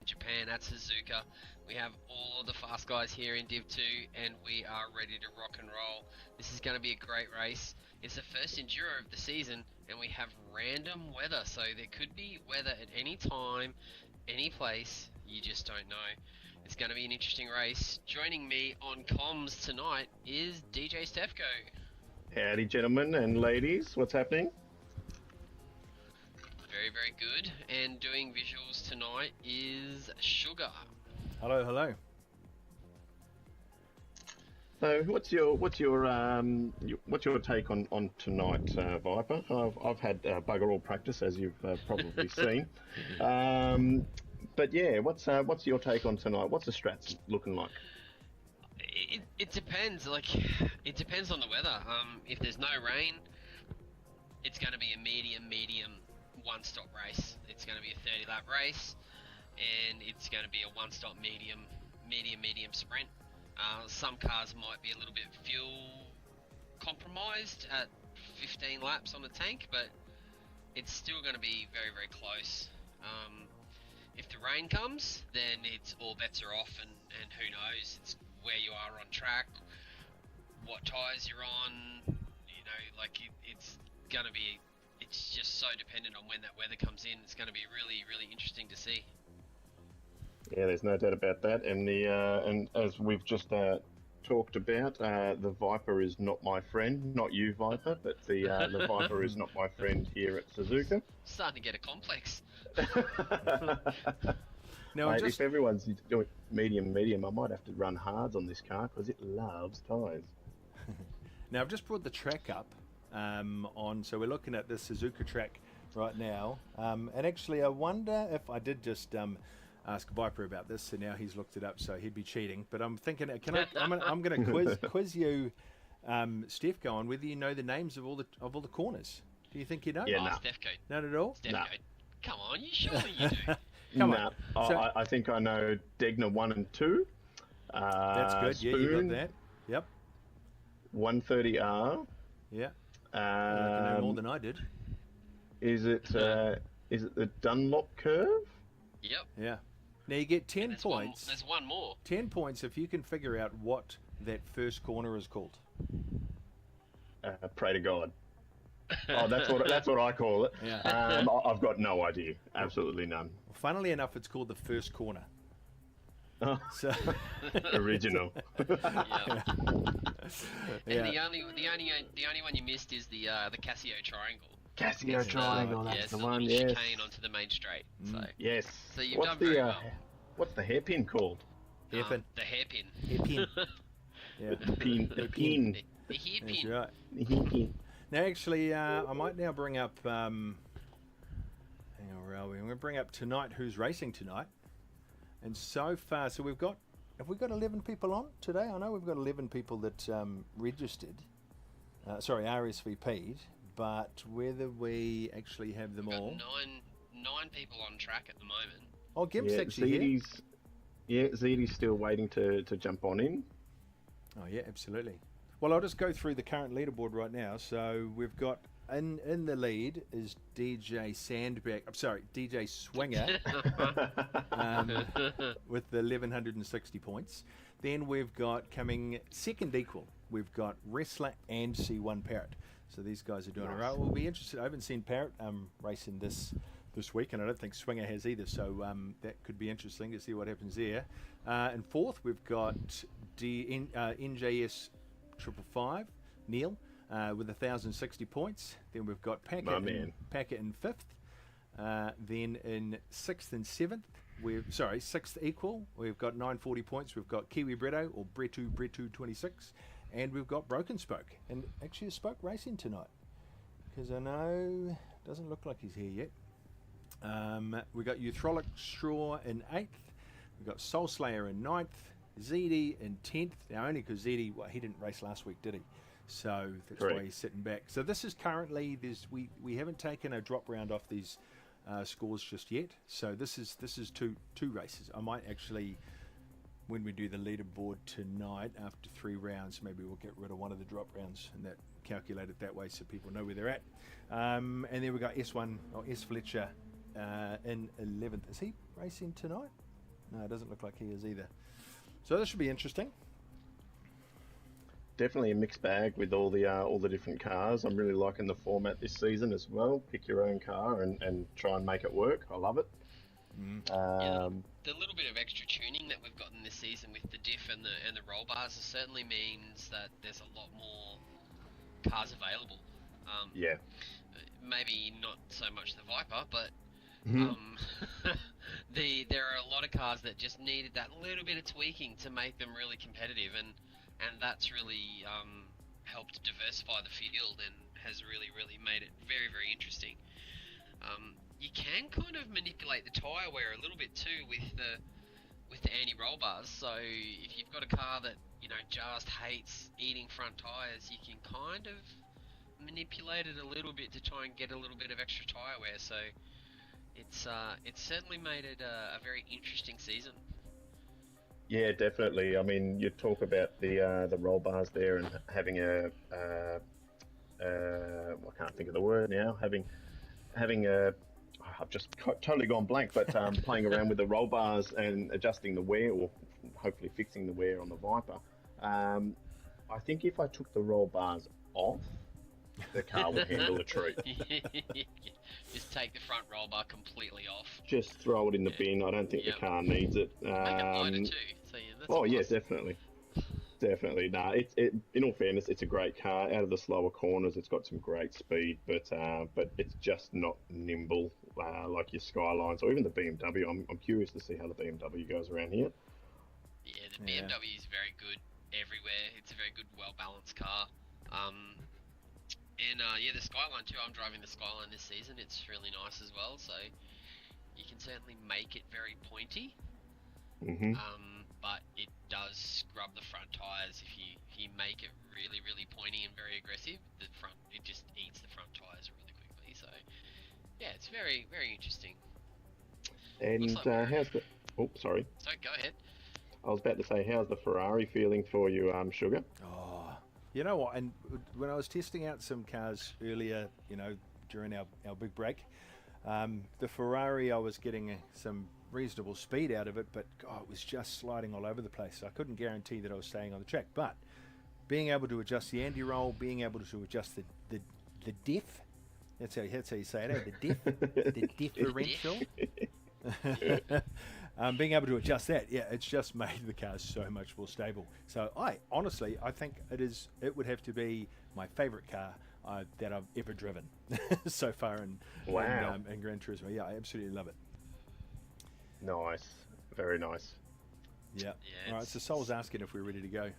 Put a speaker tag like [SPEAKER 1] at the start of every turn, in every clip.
[SPEAKER 1] Japan at Suzuka. We have all of the fast guys here in Div 2 and we are ready to rock and roll. This is going to be a great race. It's the first Enduro of the season and we have random weather, so there could be weather at any time, any place, you just don't know. It's going to be an interesting race. Joining me on comms tonight is DJ Stefko.
[SPEAKER 2] Howdy, gentlemen and ladies. What's happening?
[SPEAKER 1] Very, very good. And doing visuals tonight is Sugar.
[SPEAKER 3] Hello, hello.
[SPEAKER 2] So, what's your take on tonight, Viper? I've had bugger all practice, as you've probably seen. But yeah, what's your take on tonight? What's the strats looking like?
[SPEAKER 1] It depends. It depends on the weather. If there's no rain, it's going to be a medium one-stop race. It's going to be a 30-lap race, and it's going to be a one-stop medium sprint. Some cars might be a little bit fuel compromised at 15 laps on the tank, but it's still going to be very, very close. If the rain comes, then it's all bets are off, and who knows? It's where you are on track, what tyres you're on. You know, it's going to be. It's just so dependent on when that weather comes in. It's going to be really, really interesting to see.
[SPEAKER 2] Yeah, there's no doubt about that. And and as we've just talked about, the Viper is not my friend. Not you, Viper, but the Viper is not my friend here at Suzuka.
[SPEAKER 1] Starting to get a complex.
[SPEAKER 3] Now,
[SPEAKER 2] Mate, if everyone's doing medium, I might have to run hards on this car because it loves tyres.
[SPEAKER 3] Now, I've just brought the track up so we're looking at the Suzuka track right now. And actually, I wonder if I did just ask Viper about this, and now he's looked it up, so he'd be cheating. But I'm thinking, I'm going to quiz you, Steph, go on, whether you know the names of all the corners. Do you think you know?
[SPEAKER 2] Yeah,
[SPEAKER 1] Oh,
[SPEAKER 2] nah.
[SPEAKER 1] Stefko.
[SPEAKER 3] Not at all?
[SPEAKER 1] Stefko.
[SPEAKER 2] Nah.
[SPEAKER 1] Come on, you surely you do.
[SPEAKER 3] Come
[SPEAKER 2] Nah,
[SPEAKER 3] on. So,
[SPEAKER 2] I think I know Degner 1 and 2.
[SPEAKER 3] that's good.
[SPEAKER 2] Spoon,
[SPEAKER 3] Yeah, you got that. Yep.
[SPEAKER 2] 130R.
[SPEAKER 3] Yeah. You know more than I did.
[SPEAKER 2] Is it the Dunlop curve?
[SPEAKER 1] Yep.
[SPEAKER 3] Yeah. Now you get 10
[SPEAKER 1] There's
[SPEAKER 3] points.
[SPEAKER 1] There's one more.
[SPEAKER 3] 10 points if you can figure out what that first corner is called.
[SPEAKER 2] Pray to God. Oh, that's what I call it.
[SPEAKER 3] Yeah.
[SPEAKER 2] I've got no idea. Absolutely none.
[SPEAKER 3] Funnily enough, it's called the first corner.
[SPEAKER 2] Oh,
[SPEAKER 3] So,
[SPEAKER 2] original.
[SPEAKER 1] Yeah.
[SPEAKER 3] yeah.
[SPEAKER 1] And the only one you missed is the Casio triangle.
[SPEAKER 2] Casio
[SPEAKER 1] It's,
[SPEAKER 2] triangle.
[SPEAKER 1] yeah,
[SPEAKER 2] That's
[SPEAKER 1] it's
[SPEAKER 2] the
[SPEAKER 1] the
[SPEAKER 2] one.
[SPEAKER 1] little
[SPEAKER 2] Yes.
[SPEAKER 1] chicane onto the main straight. So,
[SPEAKER 2] Yes.
[SPEAKER 1] so you've done very well.
[SPEAKER 2] What's the hairpin called?
[SPEAKER 3] Hairpin.
[SPEAKER 1] The hairpin.
[SPEAKER 3] Hairpin. Yeah.
[SPEAKER 2] The pin. The pin.
[SPEAKER 1] The hairpin.
[SPEAKER 3] That's right.
[SPEAKER 2] The hairpin.
[SPEAKER 3] Now, actually, I might now bring up. Hang on, where are we? I'm going to bring up tonight. Who's racing tonight? And so far, so we've got. Have we got 11 people on today? I know we've got 11 people that registered. RSVP'd. But whether we actually have them
[SPEAKER 1] We've got
[SPEAKER 3] all.
[SPEAKER 1] nine people on track at the moment.
[SPEAKER 3] Oh, Gimp's actually here.
[SPEAKER 2] Zeddy's still waiting to jump on in.
[SPEAKER 3] Oh yeah, absolutely. Well, I'll just go through the current leaderboard right now. So we've got in the lead is DJ DJ Swinger with the 1160 points. Then we've got coming second equal. We've got Wrestler and C1 Parrot. So these guys are doing all right. We'll be interested. I haven't seen Parrot racing this week, and I don't think Swinger has either. So that could be interesting to see what happens there. And fourth, we've got NJS 555 Neil with 1,060 points. Then we've got Packer in fifth. Then in sixth and seventh, sixth equal. We've got 940 points. We've got Kiwi Bretto or Bretu 26. And we've got Broken Spoke, and actually a Spoke racing tonight, because I know doesn't look like he's here yet. We got Euthrolic Straw in 8th. We've got Soul Slayer in 9th. ZD in 10th. Now only because ZD, he didn't race last week, did he? So that's why he's sitting back. So this is currently we haven't taken a drop round off these scores just yet. So this is two races. I might actually, when we do the leaderboard tonight, after 3 rounds, maybe we'll get rid of one of the drop rounds and that calculate it that way so people know where they're at. And then we've got S1 or S Fletcher in 11th. Is he racing tonight? No, it doesn't look like he is either. So this should be interesting.
[SPEAKER 2] Definitely a mixed bag with all the different cars. I'm really liking the format this season as well. Pick your own car and try and make it work. I love it.
[SPEAKER 1] Yeah, the little bit of extra tuning that we've gotten this season with the diff and the roll bars certainly means that there's a lot more cars available.
[SPEAKER 2] Yeah.
[SPEAKER 1] Maybe not so much the Viper, but
[SPEAKER 2] Mhm.
[SPEAKER 1] there are a lot of cars that just needed that little bit of tweaking to make them really competitive, and that's really helped diversify the field and has really made it very interesting. You can kind of manipulate the tyre wear a little bit too with the anti-roll bars. So if you've got a car that just hates eating front tyres, you can kind of manipulate it a little bit to try and get a little bit of extra tyre wear. So it's certainly made it a very interesting season.
[SPEAKER 2] Yeah, definitely. I mean, you talk about the roll bars there and having I can't think of the word now. Having a I've just totally gone blank, but playing around with the roll bars and adjusting the wear, or hopefully fixing the wear on the Viper. I think if I took the roll bars off, the car would handle a treat.
[SPEAKER 1] Just take the front roll bar completely off.
[SPEAKER 2] Just throw it in the bin. I don't think the car needs it.
[SPEAKER 1] Make it lighter too. So that's
[SPEAKER 2] yeah, definitely. No, in all fairness, it's a great car. Out of the slower corners, it's got some great speed, but it's just not nimble like your Skylines or even the BMW. I'm curious to see how the BMW goes around here.
[SPEAKER 1] Yeah, the BMW is very good everywhere. It's a very good, well-balanced car. The Skyline too. I'm driving the Skyline this season. It's really nice as well. So you can certainly make it very pointy.
[SPEAKER 2] Mm-hmm.
[SPEAKER 1] But it does scrub the front tires if you make it really pointy and very aggressive. It just eats the front tires really quickly. So yeah, it's very interesting.
[SPEAKER 2] And how's the? Oh, sorry.
[SPEAKER 1] So go ahead.
[SPEAKER 2] I was about to say, how's the Ferrari feeling for you, Sugar?
[SPEAKER 3] Oh, you know what? And when I was testing out some cars earlier, during our big break, the Ferrari, I was getting some reasonable speed out of it, but God, it was just sliding all over the place. So I couldn't guarantee that I was staying on the track. But being able to adjust the anti-roll, being able to adjust the diff, that's how you say it, the differential. Being able to adjust that, it's just made the car so much more stable. So I think it would have to be my favourite car that I've ever driven so far in Gran Turismo. Yeah, I absolutely love it.
[SPEAKER 2] Nice, very nice.
[SPEAKER 3] Yeah. All right. So Sol's asking if we're ready to go.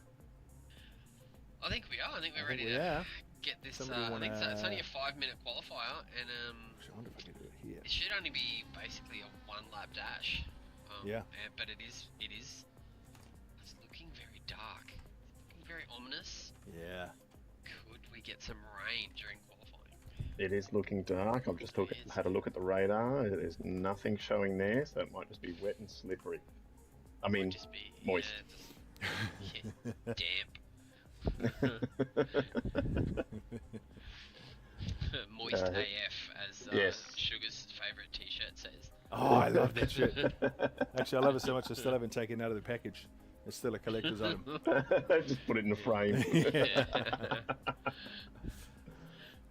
[SPEAKER 1] I think we are. I think we're ready to get this. I think it's only a 5-minute qualifier, and
[SPEAKER 3] I wonder if I can do it here.
[SPEAKER 1] It should only be basically a 1-lap dash. But it is. It's looking very dark. It's looking very ominous.
[SPEAKER 3] Yeah.
[SPEAKER 1] Could we get some rain during qualifying?
[SPEAKER 2] It is looking dark. I've just had a look at the radar. There's nothing showing there, so it might just be wet and slippery. I mean,
[SPEAKER 1] just be,
[SPEAKER 2] moist.
[SPEAKER 1] Damp. Moist AF, as Sugar's favourite T-shirt says.
[SPEAKER 3] Oh, I love that shirt. Actually, I love it so much I still haven't taken it out of the package. It's still a collector's item.
[SPEAKER 2] Just put it in a frame.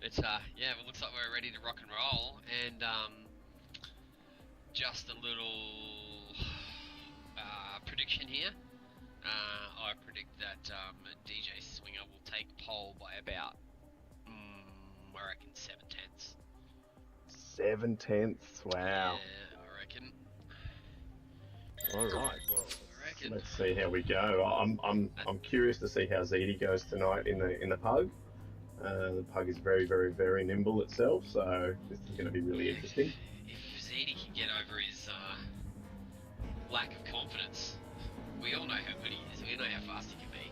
[SPEAKER 1] It's it looks like we're ready to rock and roll, and just a little prediction here. I predict that DJ Swinger will take pole by about, I reckon 7/10.
[SPEAKER 2] 7/10. Wow.
[SPEAKER 1] Yeah, I reckon.
[SPEAKER 2] All right. Well, let's see how we go. I'm curious to see how ZD goes tonight in the Pug. The Pug is very nimble itself, so this is going to be really interesting.
[SPEAKER 1] If ZD can get over his lack of confidence, we all know how good he is. We know how fast he can be.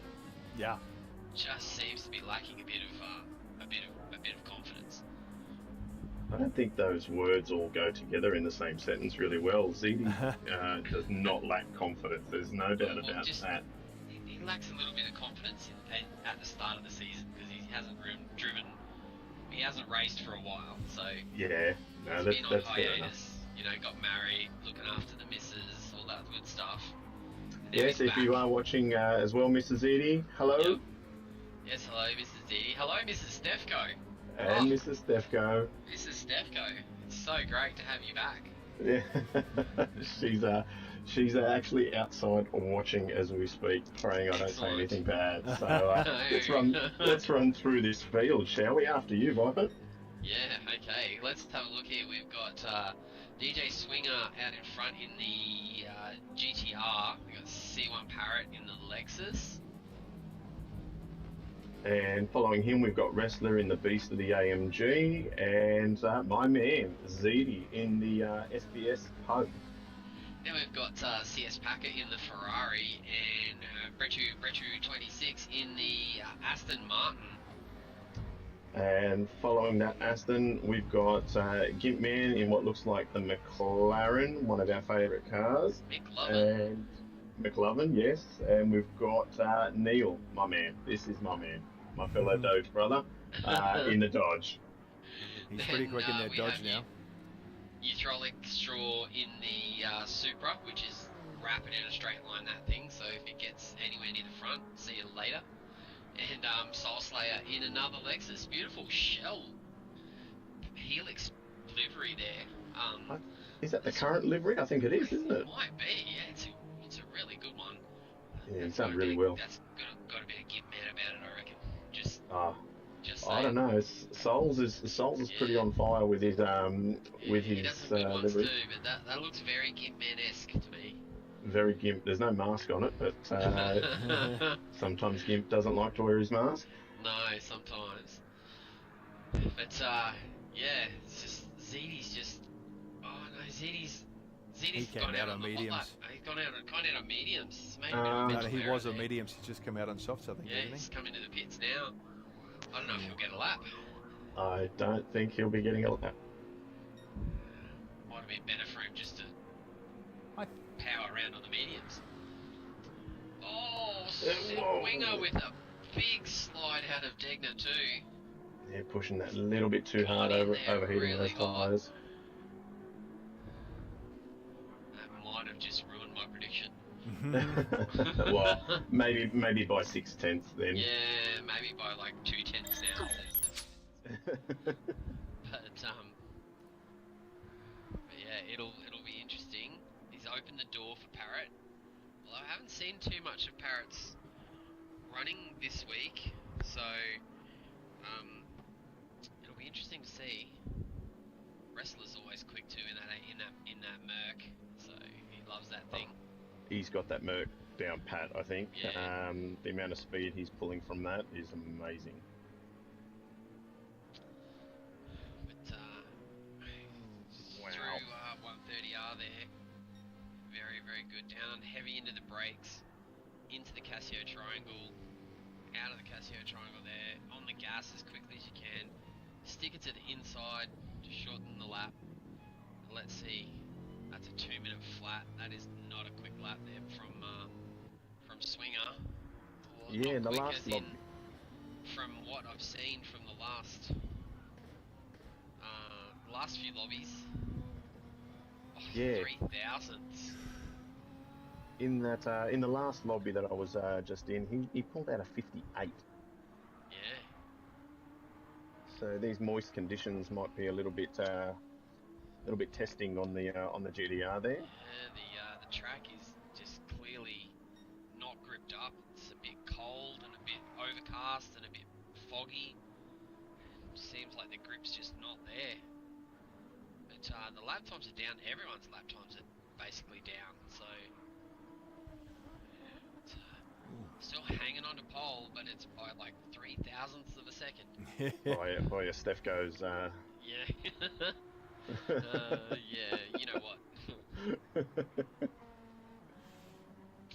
[SPEAKER 3] Yeah.
[SPEAKER 1] Just seems to be lacking a bit of confidence.
[SPEAKER 2] I don't think those words all go together in the same sentence really well. ZD does not lack confidence. There's no doubt about that.
[SPEAKER 1] He lacks a little bit of confidence at the start of the season because he hasn't driven. He hasn't raced for a while, so
[SPEAKER 2] yeah, no,
[SPEAKER 1] he's been on
[SPEAKER 2] that's fair enough.
[SPEAKER 1] hiatus. Got married, looking after the missus, all that good stuff.
[SPEAKER 2] Yes, if you are watching as well, Mrs. Edie, hello.
[SPEAKER 1] Yep. Yes, hello, Mrs. Edie. Hello, Mrs. Stefko.
[SPEAKER 2] And Mrs. Stefko.
[SPEAKER 1] Mrs. Stefko. It's so great to have you back.
[SPEAKER 2] Yeah, she's actually outside watching as we speak, praying I don't say anything bad. So let's run through this field, shall we? After you, Viper.
[SPEAKER 1] Yeah, okay. Let's have a look here. We've got DJ Swinger out in front in the GTR. We've got C1 Parrot in the Lexus.
[SPEAKER 2] And following him, we've got Wrestler in the Beast of the AMG, and my man, Zeddy, in the SBS Pug.
[SPEAKER 1] Then we've got CS Packer in the Ferrari, and Bretu26 in the Aston Martin.
[SPEAKER 2] And following that Aston, we've got Gimpman in what looks like the McLaren, one of our favourite cars.
[SPEAKER 1] McLovin.
[SPEAKER 2] And McLovin, yes. And we've got Neil, my man. This is my man, my fellow Doge brother, in the Dodge.
[SPEAKER 3] He's pretty quick in that Dodge now.
[SPEAKER 1] Hydraulic straw in the Supra, which is rapid in a straight line, that thing. So if it gets anywhere near the front, see you later. And Soul Slayer in another Lexus. Beautiful shell Helix livery there.
[SPEAKER 2] Is that the current livery? I think it is, isn't it?
[SPEAKER 1] It might be, yeah. It's a really good one.
[SPEAKER 2] Yeah, he's done really well.
[SPEAKER 1] That's got to be a Git man about it, I reckon. Just
[SPEAKER 2] I don't know. Souls is pretty on fire with his
[SPEAKER 1] he does some good ones
[SPEAKER 2] livery.
[SPEAKER 1] too, but that looks very Git man-esque to me.
[SPEAKER 2] Very Gimp. There's no mask on it, but sometimes Gimp doesn't like to wear his mask.
[SPEAKER 1] No, sometimes. But yeah, it's just Zeddy's just. Oh no, Zeddy's gone out on mediums. He's gone out on mediums. He's made a bit of a
[SPEAKER 3] he was on
[SPEAKER 1] there.
[SPEAKER 3] mediums. He's just come out on softs, I think.
[SPEAKER 1] Yeah, he's come into the pits now. I don't know if he'll get a lap.
[SPEAKER 2] I don't think he'll be getting a lap.
[SPEAKER 1] Might have been better for him just to power around on the mediums. Oh, Winger with a big slide out of Degner too.
[SPEAKER 2] Yeah, pushing that a little bit too hard, overheating
[SPEAKER 1] really
[SPEAKER 2] those tyres.
[SPEAKER 1] That might have just ruined my prediction.
[SPEAKER 2] Well, maybe by 6/10 then.
[SPEAKER 1] Yeah, maybe by like 2/10 now. But yeah, it'll be interesting. He's opened the door for Parrot. Well, I haven't seen too much of Parrot's running this week, so it'll be interesting to see. Wrestler's always quick too in that Merc, so he loves that thing.
[SPEAKER 2] He's got that Merc down pat, I think.
[SPEAKER 1] Yeah.
[SPEAKER 2] The amount of speed he's pulling from that is amazing.
[SPEAKER 1] But through 130R there, very good. Down heavy into the brakes, into the Casio triangle, out of the Casio triangle there, on the gas as quickly as you can. Stick it to the inside to shorten the lap. Let's see. That's a 2-minute flat. That is not a quick lap there from Swinger. Well,
[SPEAKER 2] yeah, in the
[SPEAKER 1] quick
[SPEAKER 2] last
[SPEAKER 1] as in,
[SPEAKER 2] lobby.
[SPEAKER 1] from what I've seen from the last few lobbies. Oh,
[SPEAKER 2] Yeah.
[SPEAKER 1] 3,000s.
[SPEAKER 2] In the last lobby that I was just in, he pulled out a 58.
[SPEAKER 1] Yeah.
[SPEAKER 2] So these moist conditions might be a little bit testing on the GDR there.
[SPEAKER 1] Yeah, the track is just clearly not gripped up. It's a bit cold and a bit overcast and a bit foggy. Seems like the grip's just not there. But the lap times are down. Everyone's lap times are basically down. So still hanging on to pole, but it's by like 0.003 of a second.
[SPEAKER 2] By your Steph goes.
[SPEAKER 1] Yeah. Yeah, you know what.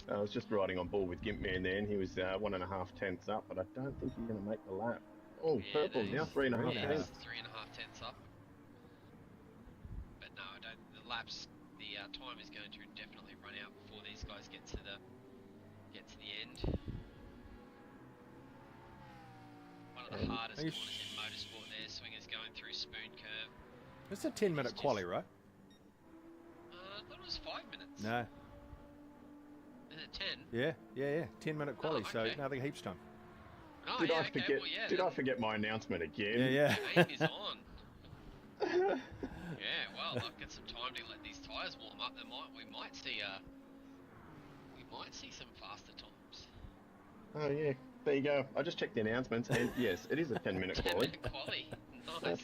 [SPEAKER 2] I was just riding on board with Gimpman there, and he was 1.5 tenths up, but I don't think he's going to make the lap. Oh,
[SPEAKER 1] Yeah,
[SPEAKER 2] purple now, 3.5
[SPEAKER 1] yeah,
[SPEAKER 2] tenths.
[SPEAKER 1] 3.5 tenths up. But no, I don't. The laps, the time is going to definitely run out before these guys get to the end. One of the hardest corners in motorsport there. Swingers going through Spoon Curve.
[SPEAKER 3] It's a 10-minute quali, right?
[SPEAKER 1] I thought it was 5 minutes.
[SPEAKER 3] No. Yeah. 10-minute quali,
[SPEAKER 1] Oh,
[SPEAKER 3] so
[SPEAKER 1] okay.
[SPEAKER 3] nothing heaps time.
[SPEAKER 1] Oh,
[SPEAKER 2] Did
[SPEAKER 1] yeah,
[SPEAKER 2] I
[SPEAKER 1] okay,
[SPEAKER 2] forget?
[SPEAKER 1] well, yeah.
[SPEAKER 2] Did I forget my announcement again?
[SPEAKER 3] Yeah.
[SPEAKER 1] The aim is on. Yeah, well, I've got some time to let these tyres warm up. We might see some faster times.
[SPEAKER 2] Oh yeah, there you go. I just checked the announcements, and yes, it is a 10-minute
[SPEAKER 1] 10
[SPEAKER 2] quali.
[SPEAKER 1] minute quali. Nice.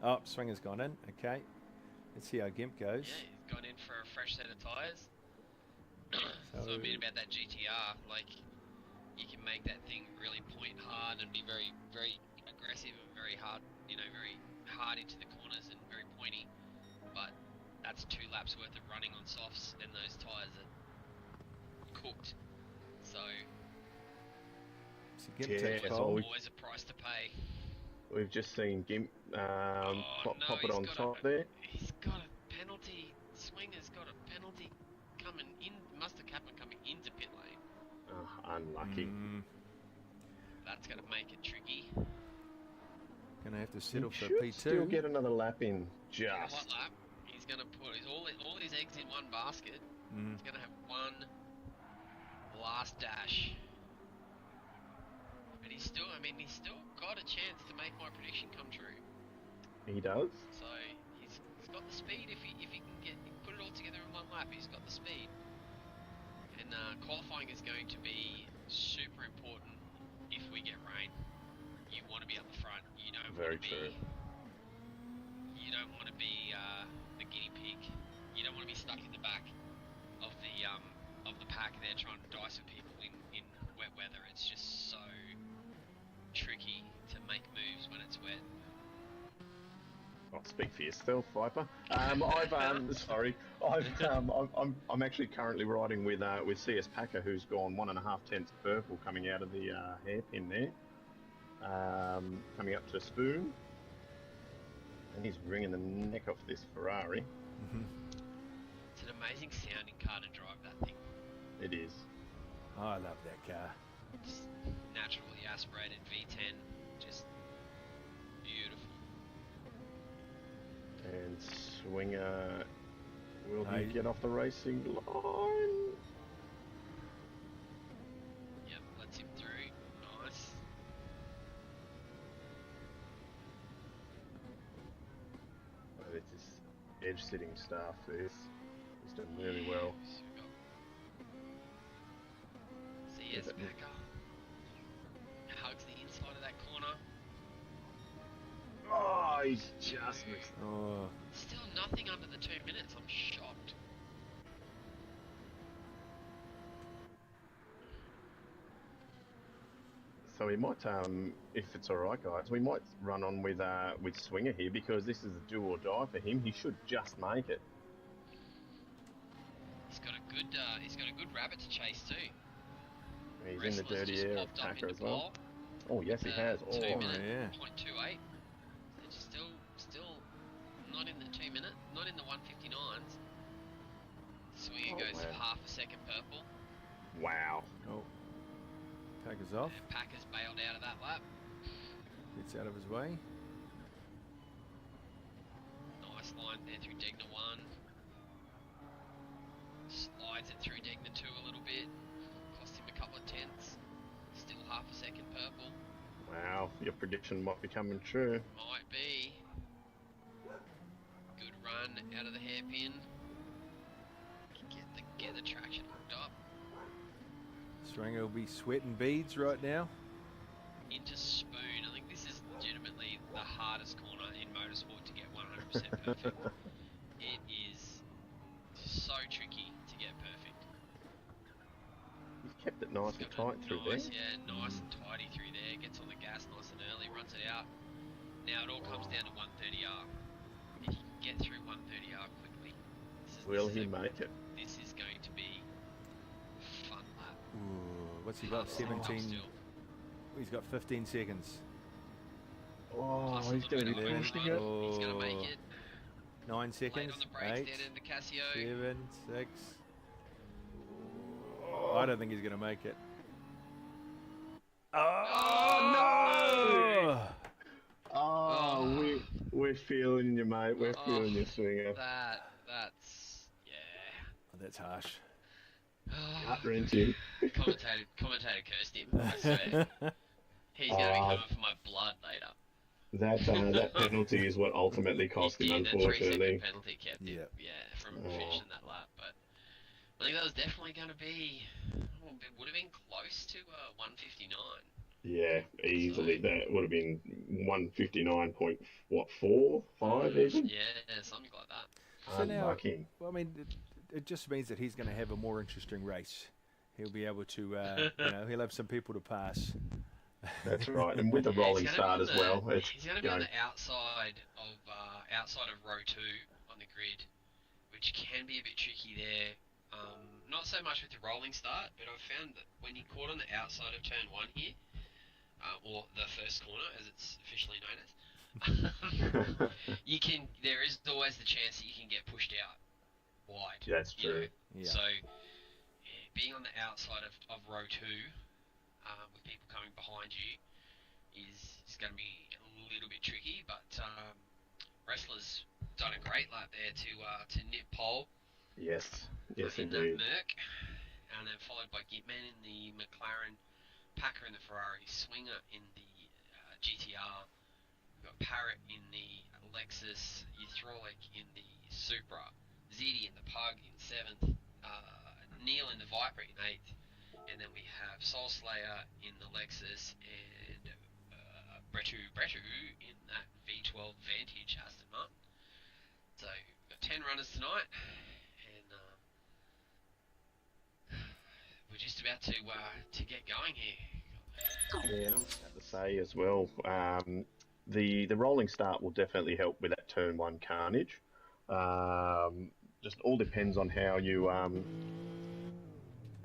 [SPEAKER 3] Oh, swinger's gone in. Okay. Let's see how Gimp goes.
[SPEAKER 1] Yeah, he's gone in for a fresh set of tyres. So I mean about that GTR, like, you can make that thing really point hard and be very, very aggressive and very hard, very hard into the corners and very pointy. But that's 2 laps worth of running on softs, and those tyres are cooked. So
[SPEAKER 3] Gimp
[SPEAKER 2] Yeah,
[SPEAKER 3] takes
[SPEAKER 2] so
[SPEAKER 3] pole.
[SPEAKER 1] always a price to pay.
[SPEAKER 2] We've just seen Gimp pop it
[SPEAKER 1] he's
[SPEAKER 2] on
[SPEAKER 1] got
[SPEAKER 2] top there.
[SPEAKER 1] He's got a penalty. Swinger's got a penalty coming in. Must have happened coming into pit lane.
[SPEAKER 2] Oh, unlucky.
[SPEAKER 1] That's going to make it tricky.
[SPEAKER 3] Gonna have to settle for
[SPEAKER 2] Should
[SPEAKER 3] P2.
[SPEAKER 2] still get another lap in.
[SPEAKER 1] In a hot
[SPEAKER 2] Just.
[SPEAKER 1] lap, he's going to put all his eggs in one basket. He's going to have one last dash. But he's still got a chance to make my prediction come true.
[SPEAKER 2] He does.
[SPEAKER 1] So he's got the speed if he can put it all together in one lap. He's got the speed. And qualifying is going to be super important if we get rain. You want to be up the front. You don't
[SPEAKER 2] Very
[SPEAKER 1] want to
[SPEAKER 2] true.
[SPEAKER 1] be. You don't want to be the guinea pig. You don't want to be stuck in the back of the pack there trying to dice with people in wet weather. It's just so tricky to make moves when it's wet.
[SPEAKER 2] I'll speak for yourself, Viper. I'm actually currently riding with CS Packer, who's gone 1.5 tenths purple coming out of the hairpin there. Coming up to Spoon, and he's wringing the neck off this Ferrari.
[SPEAKER 1] It's an amazing sounding car to drive, that thing.
[SPEAKER 2] It is.
[SPEAKER 3] Oh, I love that car.
[SPEAKER 1] Just naturally aspirated V10, just beautiful.
[SPEAKER 2] And Swinger, will he
[SPEAKER 3] Hey.
[SPEAKER 2] get off the racing line?
[SPEAKER 1] Yep, lets him through. Nice.
[SPEAKER 2] Oh, it's just edge sitting stuff. He's done really well.
[SPEAKER 1] So we got CS Packer. Hugs the inside of that corner.
[SPEAKER 2] Oh, he's just missed.
[SPEAKER 3] Oh,
[SPEAKER 1] Still nothing under the 2 minutes. I'm shocked.
[SPEAKER 2] So we might, if it's all right, guys, we might run on with Swinger here because this is a do or die for him. He should just make it.
[SPEAKER 1] He's got a good rabbit to chase too.
[SPEAKER 2] He's in the dirty
[SPEAKER 1] just
[SPEAKER 2] air of
[SPEAKER 1] popped up
[SPEAKER 2] Packer
[SPEAKER 1] into
[SPEAKER 2] as well.
[SPEAKER 1] pole.
[SPEAKER 2] Oh yes, he has. Oh,
[SPEAKER 1] 2 minute
[SPEAKER 3] yeah.
[SPEAKER 1] 0.28. It's still not in the 2 minute, not in the 159s. Swinger goes
[SPEAKER 2] wow.
[SPEAKER 1] half a second purple.
[SPEAKER 2] Wow.
[SPEAKER 3] oh. Packer's off.
[SPEAKER 1] And Packer's bailed out of that lap.
[SPEAKER 3] Gets out of his way.
[SPEAKER 1] Nice line there through Degner 1. Slides it through Degner 2 a little bit. Cost him a couple of tenths. Still half a second purple.
[SPEAKER 2] Wow, your prediction might be coming true.
[SPEAKER 1] Might be. Good run out of the hairpin. Get the traction hooked up.
[SPEAKER 3] Swinger will be sweating beads right now.
[SPEAKER 1] Into Spoon. I think this is legitimately the hardest corner in motorsport to get 100% perfect. It is so tricky to get perfect.
[SPEAKER 2] He's kept it nice
[SPEAKER 1] He's
[SPEAKER 2] and
[SPEAKER 1] got
[SPEAKER 2] tight through
[SPEAKER 1] nice,
[SPEAKER 2] there.
[SPEAKER 1] Yeah, nice and tidy through there. Gets on the gas nice and early, runs it out. Now it all comes down to 130R. If he can get through 130R quickly,
[SPEAKER 2] Will he make it?
[SPEAKER 1] This is going to be a fun lap.
[SPEAKER 3] Ooh, what's he got?
[SPEAKER 1] Hardest lap
[SPEAKER 3] 17.
[SPEAKER 1] still.
[SPEAKER 3] He's got 15 seconds.
[SPEAKER 2] Oh,
[SPEAKER 1] Plus a
[SPEAKER 2] he's
[SPEAKER 1] little
[SPEAKER 2] going to
[SPEAKER 1] bit
[SPEAKER 2] be
[SPEAKER 1] of
[SPEAKER 2] finishing
[SPEAKER 1] overrun.
[SPEAKER 2] it.
[SPEAKER 1] He's going to make
[SPEAKER 3] Oh.
[SPEAKER 1] it.
[SPEAKER 3] 9
[SPEAKER 1] Late
[SPEAKER 3] seconds.
[SPEAKER 1] on the brakes
[SPEAKER 3] 8,
[SPEAKER 1] down in the Casio.
[SPEAKER 3] 7, 6. I don't think he's going to make it.
[SPEAKER 1] Oh,
[SPEAKER 2] Oh, we're feeling you, mate. We're feeling you, Swinger.
[SPEAKER 1] That's yeah.
[SPEAKER 3] Oh, that's harsh.
[SPEAKER 2] Gut-wrenching.
[SPEAKER 1] Commentator cursed him, I swear. He's going to be coming for my blood later.
[SPEAKER 2] That penalty is what ultimately cost him, unfortunately.
[SPEAKER 1] The 3-second penalty kept him, from finishing that lap. But I think that was definitely going to be, it would have been close to 159.
[SPEAKER 2] Yeah, easily. So, that would have been 159.4, even?
[SPEAKER 1] Yeah, something like that.
[SPEAKER 3] So now, well, I mean, it just means that he's going to have a more interesting race. He'll be able to, he'll have some people to pass.
[SPEAKER 2] That's right, and with the rolling start as well.
[SPEAKER 1] He's going to be on the outside of row 2 on the grid, which can be a bit tricky there. Not so much with the rolling start, but I've found that when you caught on the outside of turn 1 here, or the first corner, as it's officially known as, there is always the chance that you can get pushed out wide.
[SPEAKER 2] That's true.
[SPEAKER 3] Yeah.
[SPEAKER 1] So, being on the outside of row 2, with people coming behind you, is going to be a little bit tricky. But Wrestler's done a great lap there to nip pole.
[SPEAKER 2] Yes,
[SPEAKER 1] in
[SPEAKER 2] indeed.
[SPEAKER 1] that Merc, and then followed by Gitman in the McLaren, Packer in the Ferrari, Swinger in the GTR. We've got Parrot in the Lexus, Hydraulic in the Supra, Ziti in the Pug in 7th, Neil in the Viper in 8th, and then we have Soul Slayer in the Lexus and Bretu in that V12 Vantage Aston Martin. So we've got 10 runners tonight, and we're just about to get going here.
[SPEAKER 2] Yeah, and I was about to say as well, the rolling start will definitely help with that turn 1 carnage. Just all depends on how you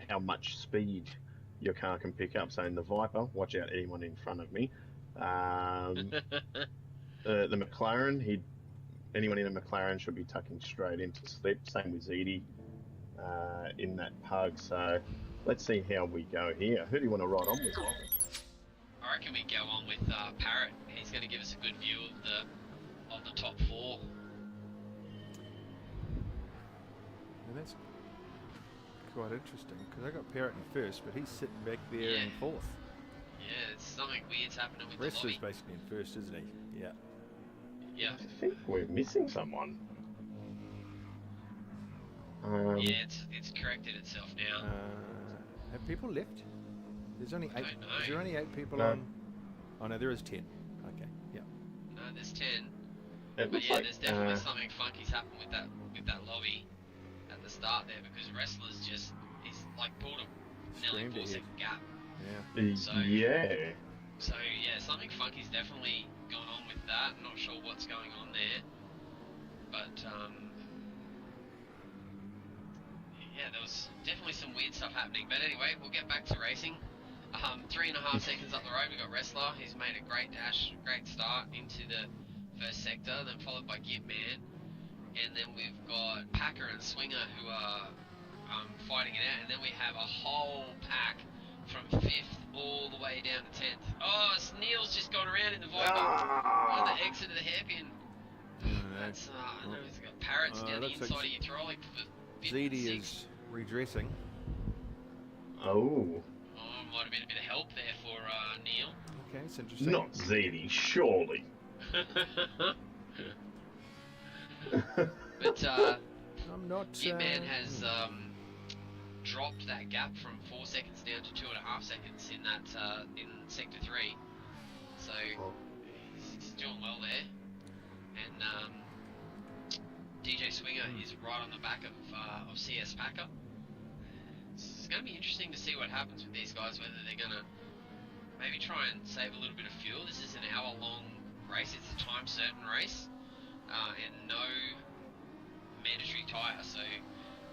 [SPEAKER 2] how much speed your car can pick up. So in the Viper, watch out anyone in front of me. The McLaren, anyone in a McLaren should be tucking straight into slip. Same with Ziti in that Pug. So let's see how we go here. Who do you want to ride on with?
[SPEAKER 1] I reckon we go on with Parrot. He's going to give us a good view of the top 4.
[SPEAKER 3] And that's quite interesting because I got Parrot in first, but he's sitting back there in 4th.
[SPEAKER 1] Yeah, it's something weird's happening with
[SPEAKER 3] Wrestler's
[SPEAKER 1] the lobby.
[SPEAKER 3] basically in first, isn't he? Yeah.
[SPEAKER 1] Yeah.
[SPEAKER 2] I think we're missing someone.
[SPEAKER 1] Yeah, it's corrected itself now.
[SPEAKER 3] Have people left? There's only 8.
[SPEAKER 1] I don't know.
[SPEAKER 3] Is there only 8 people on? Oh no, there is 10. Okay, yeah.
[SPEAKER 1] No, there's 10.
[SPEAKER 2] But
[SPEAKER 1] yeah, there's definitely something funky's happened with that lobby at the start there, because Wrestler's he's like pulled a nearly 4-second gap.
[SPEAKER 3] Yeah.
[SPEAKER 1] So yeah, something funky's definitely gone on with that. I'm not sure what's going on there, but yeah, there was definitely some weird stuff happening. But anyway, we'll get back to racing. 3.5 seconds up the road, we've got Wrestler. He's made a great dash, great start into the first sector, then followed by Gitman. And then we've got Packer and Swinger who are fighting it out. And then we have a whole pack from 5th all the way down to 10th. Oh, Neil's just gone around in the Viper on the exit of the hairpin. That's, he's got Parrots down the inside of Hydraulic for 5th and
[SPEAKER 3] Ziti
[SPEAKER 1] 6th.
[SPEAKER 3] is redressing.
[SPEAKER 2] Oh.
[SPEAKER 1] Might have been a bit of help there for Neil.
[SPEAKER 3] Okay, it's interesting.
[SPEAKER 2] Not Ziti, surely.
[SPEAKER 1] But
[SPEAKER 3] I'm not.
[SPEAKER 1] Gitman has dropped that gap from 4 seconds down to 2.5 seconds in that in sector 3. So he's doing well there. And DJ Swinger is right on the back of CS Packer. It's going to be interesting to see what happens with these guys, whether they're going to maybe try and save a little bit of fuel. This is an hour-long race. It's a time-certain race, and no mandatory tyre. So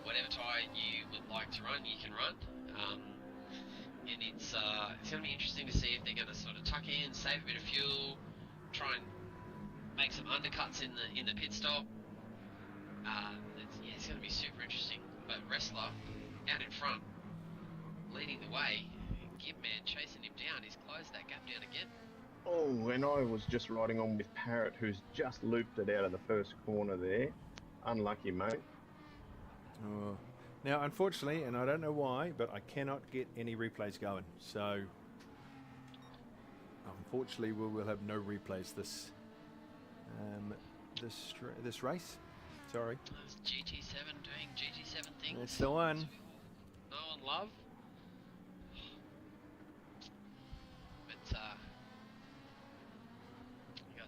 [SPEAKER 1] whatever tyre you would like to run, you can run. And it's going to be interesting to see if they're going to sort of tuck in, save a bit of fuel, try and make some undercuts in the pit stop. It's going to be super interesting. But Wrestler out in front, leading the way. Gitman chasing him down. He's closed that gap down again.
[SPEAKER 2] Oh, and I was just riding on with Parrot, who's just looped it out of the first corner there. Unlucky, mate.
[SPEAKER 3] Oh, Now, unfortunately, and I don't know why, but I cannot get any replays going. So, unfortunately, we will have no replays this race. Sorry.
[SPEAKER 1] That's GT7 doing GT7 things.
[SPEAKER 3] That's the one.
[SPEAKER 1] No one love. But you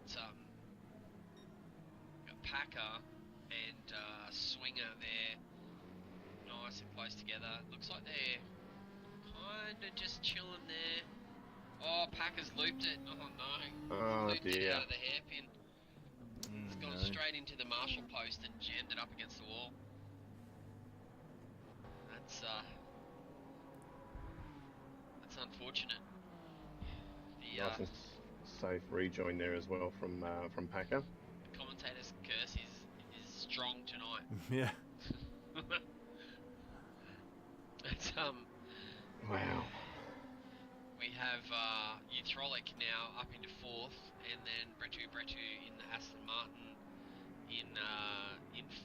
[SPEAKER 1] got Packer and Swinger there, nice and close together. Looks like they're kind of just chilling there. Oh, Packer's looped it. Oh no.
[SPEAKER 2] Oh
[SPEAKER 1] Looped it
[SPEAKER 2] dear.
[SPEAKER 1] out of the hairpin. It's gone straight into the marshal post and jammed it up against the wall. That's unfortunate. The
[SPEAKER 2] Nice and safe rejoin there as well from Packer.
[SPEAKER 1] the commentator's curse is strong tonight.
[SPEAKER 3] Yeah.
[SPEAKER 1] It's
[SPEAKER 2] Wow.
[SPEAKER 1] we have Utrolic now up into 4th, and then Bretu in the Aston Martin in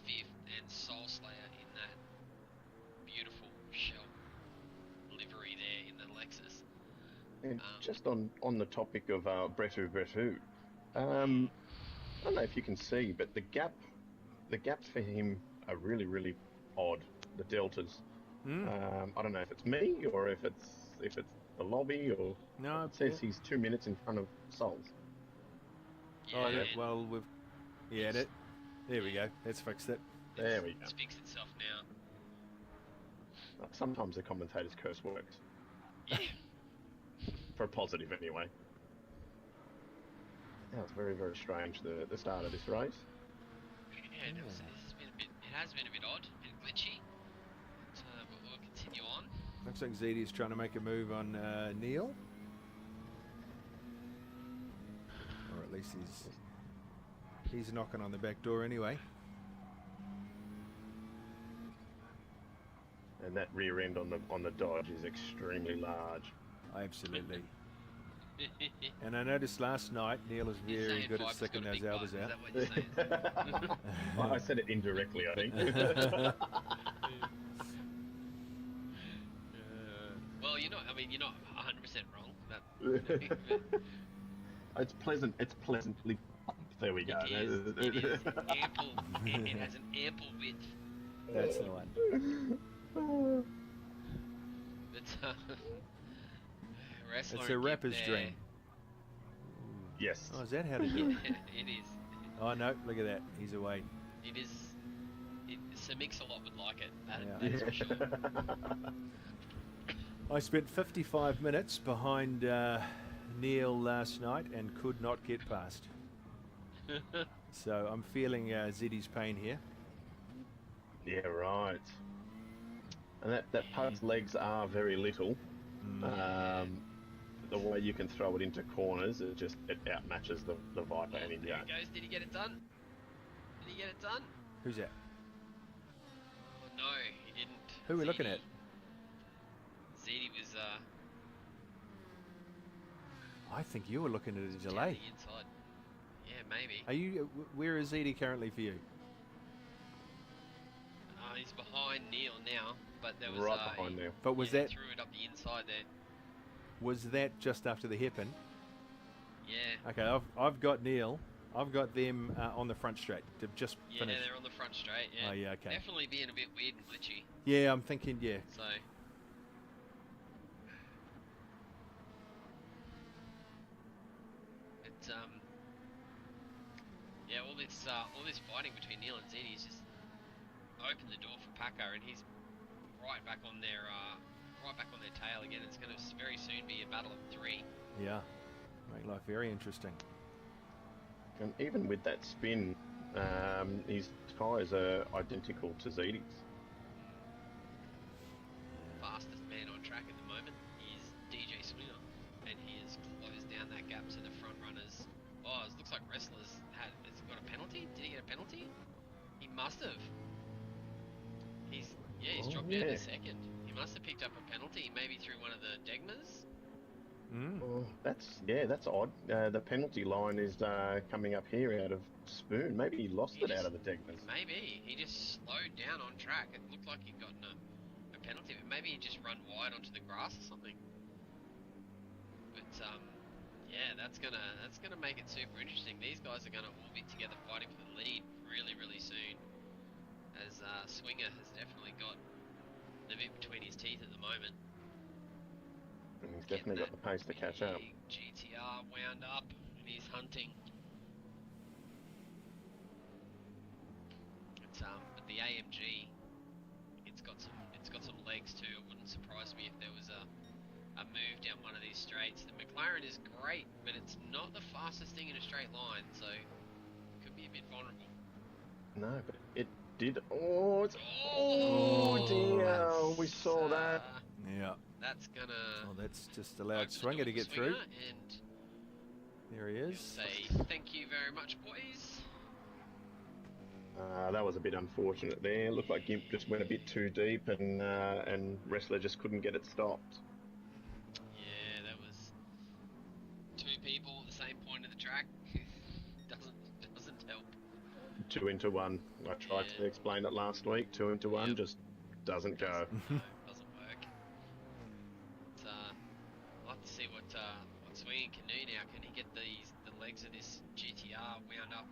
[SPEAKER 1] 5th, and Soulslayer in that beautiful shell livery there in the Lexus.
[SPEAKER 2] And just on the topic of Bretu, I don't know if you can see, but the gaps for him are really, really odd. The deltas. I don't know if it's me or if it's the lobby or.
[SPEAKER 3] No,
[SPEAKER 2] it says he's 2 minutes in front of Souls.
[SPEAKER 1] Yeah, and
[SPEAKER 3] well, there we go. That's fixed it.
[SPEAKER 2] There we go.
[SPEAKER 1] it's fixed itself now.
[SPEAKER 2] Sometimes the commentator's curse works.
[SPEAKER 1] Yeah.
[SPEAKER 2] For a positive, anyway. That was very, very strange, the start of this race.
[SPEAKER 1] Yeah, it has been a bit odd, a bit glitchy. But we'll continue on.
[SPEAKER 3] Looks like ZD's trying to make a move on Neil. Or at least he's knocking on the back door anyway.
[SPEAKER 2] And that rear end on the Dodge is extremely large.
[SPEAKER 3] Absolutely. And I noticed last night Neil was
[SPEAKER 1] You're
[SPEAKER 3] very
[SPEAKER 1] saying
[SPEAKER 3] good at
[SPEAKER 1] Viper's
[SPEAKER 3] sticking
[SPEAKER 1] got a
[SPEAKER 3] those
[SPEAKER 1] big
[SPEAKER 3] elbows
[SPEAKER 1] bite,
[SPEAKER 3] out.
[SPEAKER 1] Is that what you're saying?
[SPEAKER 2] I said it indirectly, I think.
[SPEAKER 1] Well, you're not 100% wrong.
[SPEAKER 2] It's pleasant. It's pleasantly. There we go.
[SPEAKER 1] It is ample. It has an ample width.
[SPEAKER 3] That's the one.
[SPEAKER 1] It's wrestler.
[SPEAKER 3] It's a rapper's dream.
[SPEAKER 2] Yes.
[SPEAKER 3] Oh, is that how to do it?
[SPEAKER 1] It is.
[SPEAKER 3] Oh no, look at that. He's away.
[SPEAKER 1] It is. Sir Mix-a-Lot would like it.
[SPEAKER 3] Yeah.
[SPEAKER 1] That is for sure.
[SPEAKER 3] I spent 55 minutes behind Neil last night and could not get past. So I'm feeling Zeddy's pain here.
[SPEAKER 2] Yeah, right. And that pug's legs are very little. The way you can throw it into corners, it outmatches the Viper any day.
[SPEAKER 1] There he goes. Did he get it done? Did he get it done?
[SPEAKER 3] Who's that?
[SPEAKER 1] Oh, no, he didn't.
[SPEAKER 3] Who are we looking at?
[SPEAKER 1] Zeddy was
[SPEAKER 3] I think you were looking at a
[SPEAKER 1] down
[SPEAKER 3] delay.
[SPEAKER 1] the inside. Yeah, maybe.
[SPEAKER 3] Are you? Where is Zeddy currently for you?
[SPEAKER 1] He's behind Neil now, but there was
[SPEAKER 2] Right behind there.
[SPEAKER 3] But was
[SPEAKER 1] he
[SPEAKER 3] that
[SPEAKER 1] threw it up the inside there.
[SPEAKER 3] just after the hairpin?
[SPEAKER 1] Yeah.
[SPEAKER 3] Okay, I've got Neil. I've got them on the front straight. They've just
[SPEAKER 1] Yeah,
[SPEAKER 3] finished.
[SPEAKER 1] they're on the front straight. Yeah.
[SPEAKER 3] Oh yeah, okay.
[SPEAKER 1] Definitely being a bit weird and glitchy.
[SPEAKER 3] Yeah, I'm thinking. Yeah.
[SPEAKER 1] So. It's yeah, all this fighting between Neil and Zeddy has just opened the door for Packer, and he's right back on their tail again. It's going to very soon be a battle of 3.
[SPEAKER 3] Yeah. Make life very interesting.
[SPEAKER 2] And even with that spin, his tyres are identical to Zeddy's.
[SPEAKER 1] Fastest man on track at the moment is DJ Swinger, and he has closed down that gap to the front runners. Oh, it looks like Wrestlers has got a penalty. Did he get a penalty? He must have. He's dropped down to second. He must have picked up a penalty, maybe through one of the Degmas.
[SPEAKER 2] Oh, that's odd. The penalty line is coming up here out of Spoon. Maybe he lost it out of the Degners.
[SPEAKER 1] Maybe he just slowed down on track. It looked like he'd gotten a penalty, but maybe he just run wide onto the grass or something. But yeah, that's gonna make it super interesting. These guys are gonna all be together fighting for the lead really, really soon. As Swinger has definitely got the bit between his teeth at the moment.
[SPEAKER 2] And he's definitely got the pace to catch up.
[SPEAKER 1] GTR wound up and he's hunting. It's but the AMG, it's got some legs too. It wouldn't surprise me if there was a move down one of these straights. The McLaren is great, but it's not the fastest thing in a straight line, so it could be a bit vulnerable.
[SPEAKER 2] No, but it did. Oh, dear! We saw that.
[SPEAKER 3] Yeah.
[SPEAKER 1] That's gonna.
[SPEAKER 3] Well, that's just allowed Swinger to get through.
[SPEAKER 1] And
[SPEAKER 3] there he is.
[SPEAKER 1] Say thank you very much, boys.
[SPEAKER 2] That was a bit unfortunate there. Looked like Gimp just went a bit too deep, and Wrestler just couldn't get it stopped.
[SPEAKER 1] Yeah, that was two people at the same point of the track. doesn't help.
[SPEAKER 2] 2 into 1. I tried to explain it last week. 2 into 1 just doesn't go.
[SPEAKER 1] Doesn't work. But, I'd like to see what Swinging can do now. Can he get the legs of this GTR wound up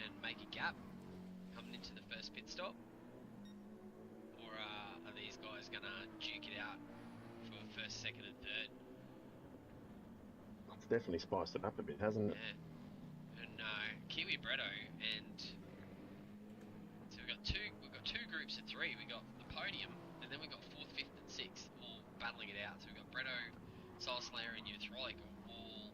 [SPEAKER 1] and make a gap coming into the first pit stop? Or are these guys going to duke it out for first, second and third?
[SPEAKER 2] It's definitely spiced it up a bit, hasn't it?
[SPEAKER 1] Yeah. And Kiwi Bretto and so we've got two groups of 3. We got the podium and then we got 4th, 5th and 6th all battling it out. So we've got Bretto, Soul Slayer and Youthrolik all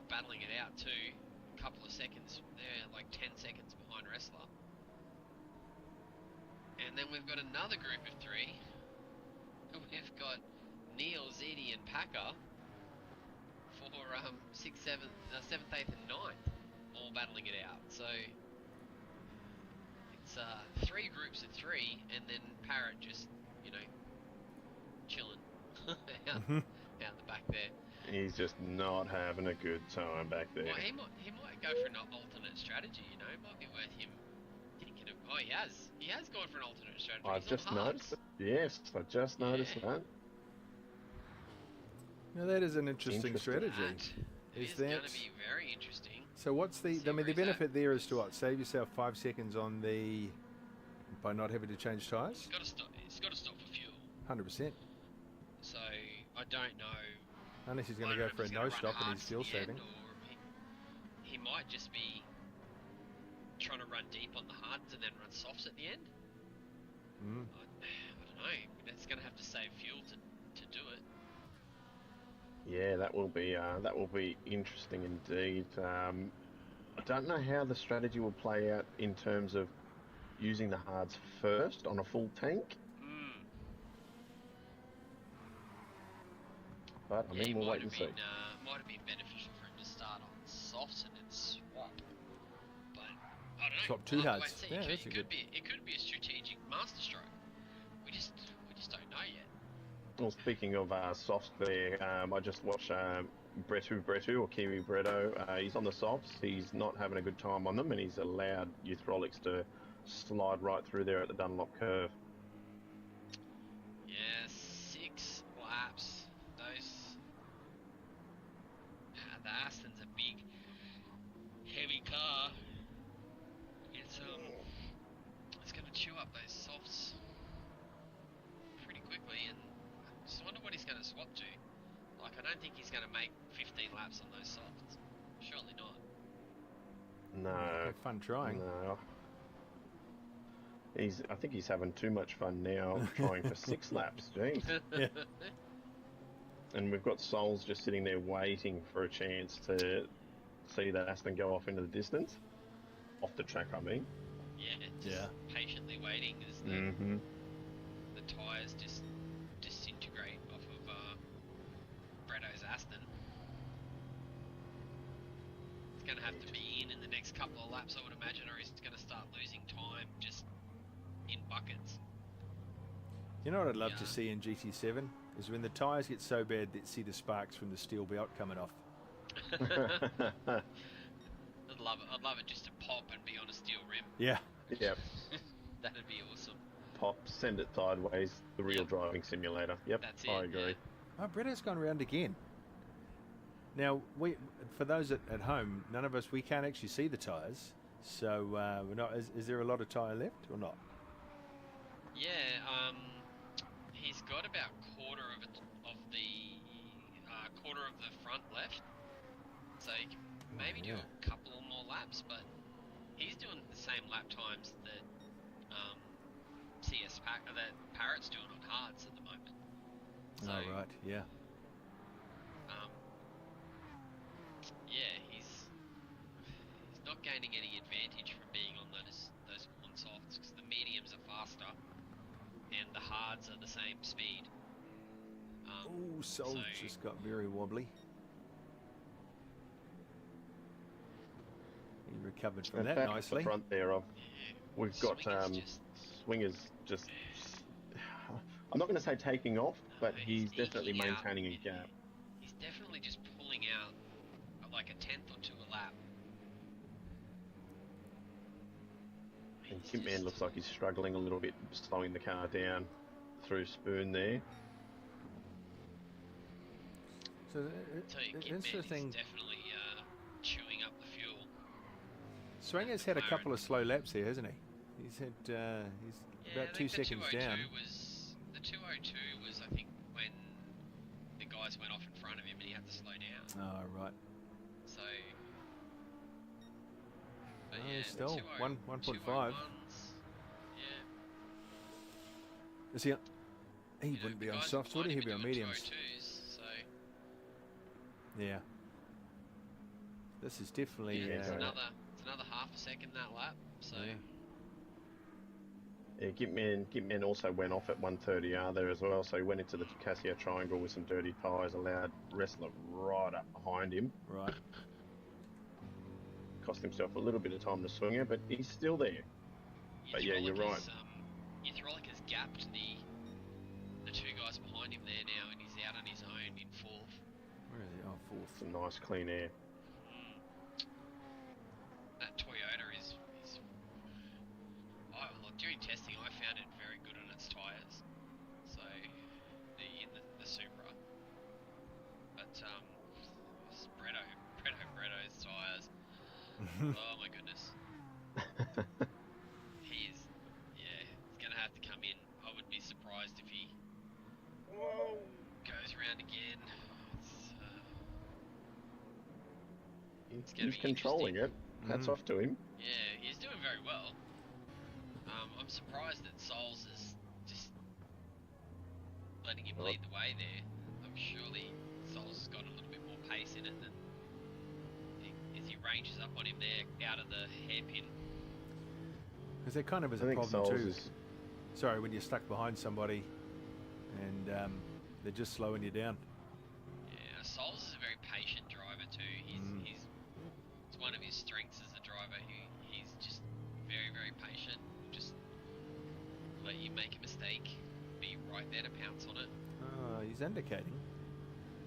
[SPEAKER 1] battling it out too. A couple of seconds, they're like 10 seconds behind Wrestler. And then we've got another group of 3. We've got Neil, ZD and Packer for 6th, 7th, 8th and 9th all battling it out. So it's 3 groups of 3 and then Parrot just, chilling out the back there.
[SPEAKER 2] He's just not having a good time back there.
[SPEAKER 1] Well, he might go for an alternate strategy, It might be worth him thinking of. Oh, he has gone for an alternate strategy.
[SPEAKER 2] I've just noticed it. Yes, I just noticed that.
[SPEAKER 3] Now that is an interesting strategy.
[SPEAKER 1] Is going to be very interesting.
[SPEAKER 3] So what's the benefit there is to what? Save yourself 5 seconds by not having to change tyres?
[SPEAKER 1] It's got to stop for fuel.
[SPEAKER 3] 100%.
[SPEAKER 1] So I don't know.
[SPEAKER 3] Unless he's going to go for a no stop and he's fuel saving.
[SPEAKER 1] He might just be trying to run deep on the hards and then run softs at the end. I don't know. That's going to have to save fuel to do it.
[SPEAKER 2] Yeah, that will be interesting indeed. I don't know how the strategy will play out in terms of using the hards first on a full tank. But I mean, we'll wait and see.
[SPEAKER 1] Might have been beneficial for him to start on softs and then swap. But I don't know.
[SPEAKER 3] Swap 2 hards. Yeah,
[SPEAKER 1] it could be a strategic masterstroke. We just don't know yet.
[SPEAKER 2] Well, speaking of softs there, I just watched Bretu or Kiwi Bretto. He's on the softs. He's not having a good time on them, and he's allowed Youthrolics to slide right through there at the Dunlop curve.
[SPEAKER 1] Yeah, 6 laps. The Aston's a big, heavy car. It's going to chew up those softs pretty quickly, and I just wonder what he's going to swap to. Like, I don't think he's going to make 15 laps on those softs. Surely not.
[SPEAKER 2] No.
[SPEAKER 3] Have fun trying.
[SPEAKER 2] No. I think he's having too much fun now trying for 6 laps. Jeez.
[SPEAKER 3] Yeah.
[SPEAKER 2] And we've got Souls just sitting there waiting for a chance to see that Aston go off into the distance. Off the track, I mean.
[SPEAKER 1] Yeah, patiently waiting as the tyres just disintegrate off of Bretto's Aston. It's going to have to be in the next couple of laps, I would imagine, or he's going to start losing time just in buckets.
[SPEAKER 3] You know what I'd love to see in GT7? is when the tyres get so bad that see the sparks from the steel belt coming off.
[SPEAKER 1] I'd love it. I'd love it just to pop and be on a steel rim.
[SPEAKER 3] Yeah.
[SPEAKER 2] Yep.
[SPEAKER 1] That'd be awesome.
[SPEAKER 2] Pop, send it sideways. The real
[SPEAKER 1] Yep.
[SPEAKER 2] driving simulator. Yep.
[SPEAKER 1] That's it.
[SPEAKER 2] I agree.
[SPEAKER 3] Oh, Bretto's gone round again. Now, for those at home, none of us, we can't actually see the tyres. So, we're not. Is there a lot of tyre left or not?
[SPEAKER 1] Yeah. He's got about quarter of the front left. So he can maybe do a couple more laps, but he's doing the same lap times that that Parrot's doing on hards at the moment. So,
[SPEAKER 3] Oh, right, yeah.
[SPEAKER 1] Yeah, he's not gaining any advantage from being on those corn softs because the mediums are faster and the hards are the same speed.
[SPEAKER 3] Oh, Soul just got very wobbly. He recovered from that
[SPEAKER 2] back
[SPEAKER 3] nicely.
[SPEAKER 2] At the front there, we've got Swingers just. I'm not going to say taking off, but he's definitely maintaining a gap.
[SPEAKER 1] He's definitely just pulling out like a tenth or two a lap.
[SPEAKER 2] And Kimpman looks like he's struggling a little bit, slowing the car down through Spoon there.
[SPEAKER 3] So
[SPEAKER 1] Kimpman
[SPEAKER 3] interesting.
[SPEAKER 1] is definitely chewing up the fuel.
[SPEAKER 3] Swinger's had a couple of slow laps here, hasn't he? He's had he's about 2 seconds down.
[SPEAKER 1] The 202 was, I think, when the guys went off in front of him and he had to slow down.
[SPEAKER 3] Oh, right.
[SPEAKER 1] So, but
[SPEAKER 3] Oh,
[SPEAKER 1] yeah,
[SPEAKER 3] still, 1.5.
[SPEAKER 1] 201s, yeah.
[SPEAKER 3] Is he? He
[SPEAKER 1] You know,
[SPEAKER 3] wouldn't
[SPEAKER 1] the
[SPEAKER 3] be on
[SPEAKER 1] guys
[SPEAKER 3] softs, would he?
[SPEAKER 1] behind
[SPEAKER 3] He'd be
[SPEAKER 1] him
[SPEAKER 3] on
[SPEAKER 1] are doing
[SPEAKER 3] mediums.
[SPEAKER 1] 202s, so
[SPEAKER 3] Yeah. This is definitely.
[SPEAKER 1] it's another half a second that lap. So.
[SPEAKER 3] Yeah.
[SPEAKER 2] Yeah, Gitman also went off at 130R there as well, so he went into the Casio triangle with some dirty tyres, allowed Wrestler right up behind him.
[SPEAKER 3] Right.
[SPEAKER 2] Cost himself a little bit of time to swing it, but he's still there. But yeah, you're right.
[SPEAKER 1] Hydraulic has gapped the two guys behind him there now, and he's out on his own in fourth.
[SPEAKER 3] Where is he? Oh, fourth.
[SPEAKER 2] Some nice clean air.
[SPEAKER 1] That Toyota is during testing I found it very good on its tyres. So the Supra. But Bretto's tyres. Oh my goodness. He's gonna have to come in. I would be surprised if he goes around again.
[SPEAKER 2] He's controlling it. Hats off to him.
[SPEAKER 1] Yeah, he's doing very well. I'm surprised that Souls is just letting him lead the way there. Surely Souls has got a little bit more pace in it than as he ranges up on him there out of the hairpin.
[SPEAKER 3] Because there kind of is a problem too. Sorry, when you're stuck behind somebody and they're just slowing you down.
[SPEAKER 1] Yeah, Souls is a very patient driver too. It's one of his strengths as a driver. He's just very, very patient. Just let you make a mistake, be right there to pounce on it.
[SPEAKER 3] Oh, he's indicating.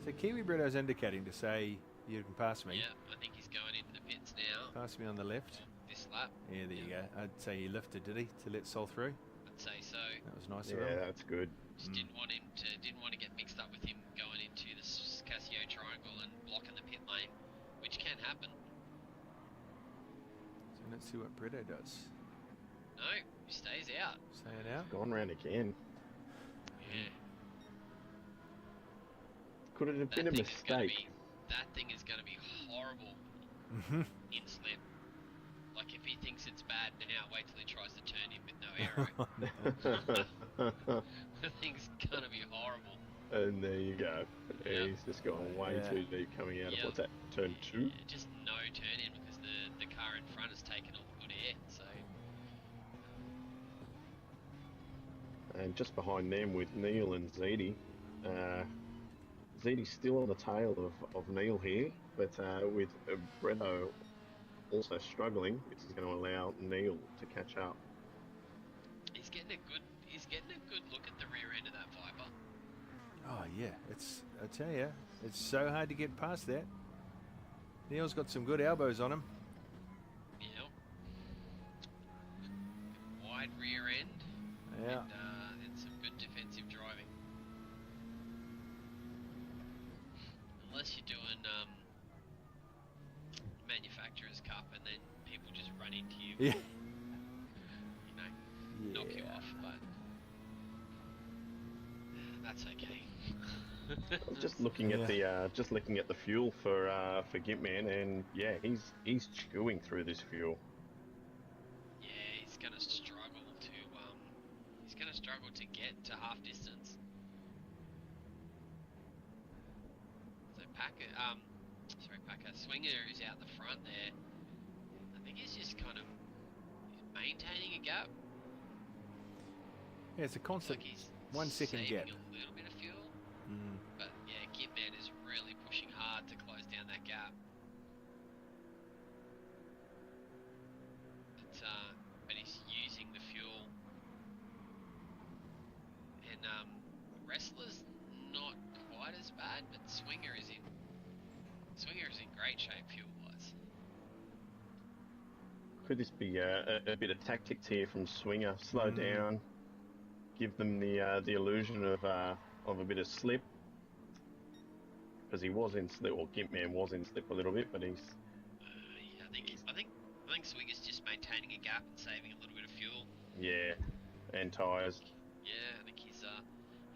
[SPEAKER 3] So Kiwi Bretto's indicating to say you can pass me.
[SPEAKER 1] Yeah, I think he's going into the pits now.
[SPEAKER 3] Pass me on the left.
[SPEAKER 1] This lap.
[SPEAKER 3] Yeah, there you go. I'd say he lifted, did he, to let Sol through?
[SPEAKER 1] I'd say so.
[SPEAKER 3] That was nice of him.
[SPEAKER 2] Yeah, that's good.
[SPEAKER 1] Just didn't want to get mixed up with him going into the Casio triangle and blocking the pit lane, which can happen.
[SPEAKER 3] So let's see what Bretto does.
[SPEAKER 1] No, he stays out.
[SPEAKER 3] Staying out.
[SPEAKER 2] Gone round again.
[SPEAKER 1] Yeah.
[SPEAKER 2] Could it have been a mistake?
[SPEAKER 1] That thing is going to be horrible in slip. Like if he thinks it's bad now, wait till he tries to turn in with no aero. The thing's going to be horrible.
[SPEAKER 2] And there you go. Yeah, he's just gone way too deep coming out of what's that, turn 2?
[SPEAKER 1] Yeah, just no turn in because the car in front has taken all the good air. So.
[SPEAKER 2] And just behind them with Neil and Zedi. Zedi's still on the tail of Neil here, but with Bretto also struggling, which is going to allow Neil to catch up.
[SPEAKER 1] He's getting a good look at the rear end of that Viper.
[SPEAKER 3] Oh yeah, I tell you, it's so hard to get past that. Neil's got some good elbows on him.
[SPEAKER 1] Yeah. Wide rear end.
[SPEAKER 3] Yeah.
[SPEAKER 1] And some good defensive driving. Unless you're doing manufacturer's cup and then people just run into you.
[SPEAKER 3] Yeah.
[SPEAKER 1] You know, knock you off, but that's okay.
[SPEAKER 2] Just looking at the fuel for Gitman, and yeah, he's chewing through this fuel.
[SPEAKER 1] Yeah, he's gonna struggle to get to half distance. So Packer Swinger is out the front there. I think he's just kind of maintaining a gap.
[SPEAKER 3] Yeah, it's a constant
[SPEAKER 1] Like he's
[SPEAKER 3] 1 second
[SPEAKER 1] saving
[SPEAKER 3] gap.
[SPEAKER 1] a little bit of fuel.
[SPEAKER 3] Mm.
[SPEAKER 1] But yeah, Gitman is really pushing hard to close down that gap. But he's using the fuel. And Wrestler's not quite as bad, but Swinger is in great shape fuel-wise.
[SPEAKER 2] Could this be a bit of tactics here from Swinger? Slow down, give them the illusion of a bit of slip, because he was in slip, or Gitman was in slip a little bit, but he's.
[SPEAKER 1] Yeah, I think Swinger's just maintaining a gap and saving a little bit of fuel.
[SPEAKER 2] Yeah, and tyres.
[SPEAKER 1] Yeah, I think he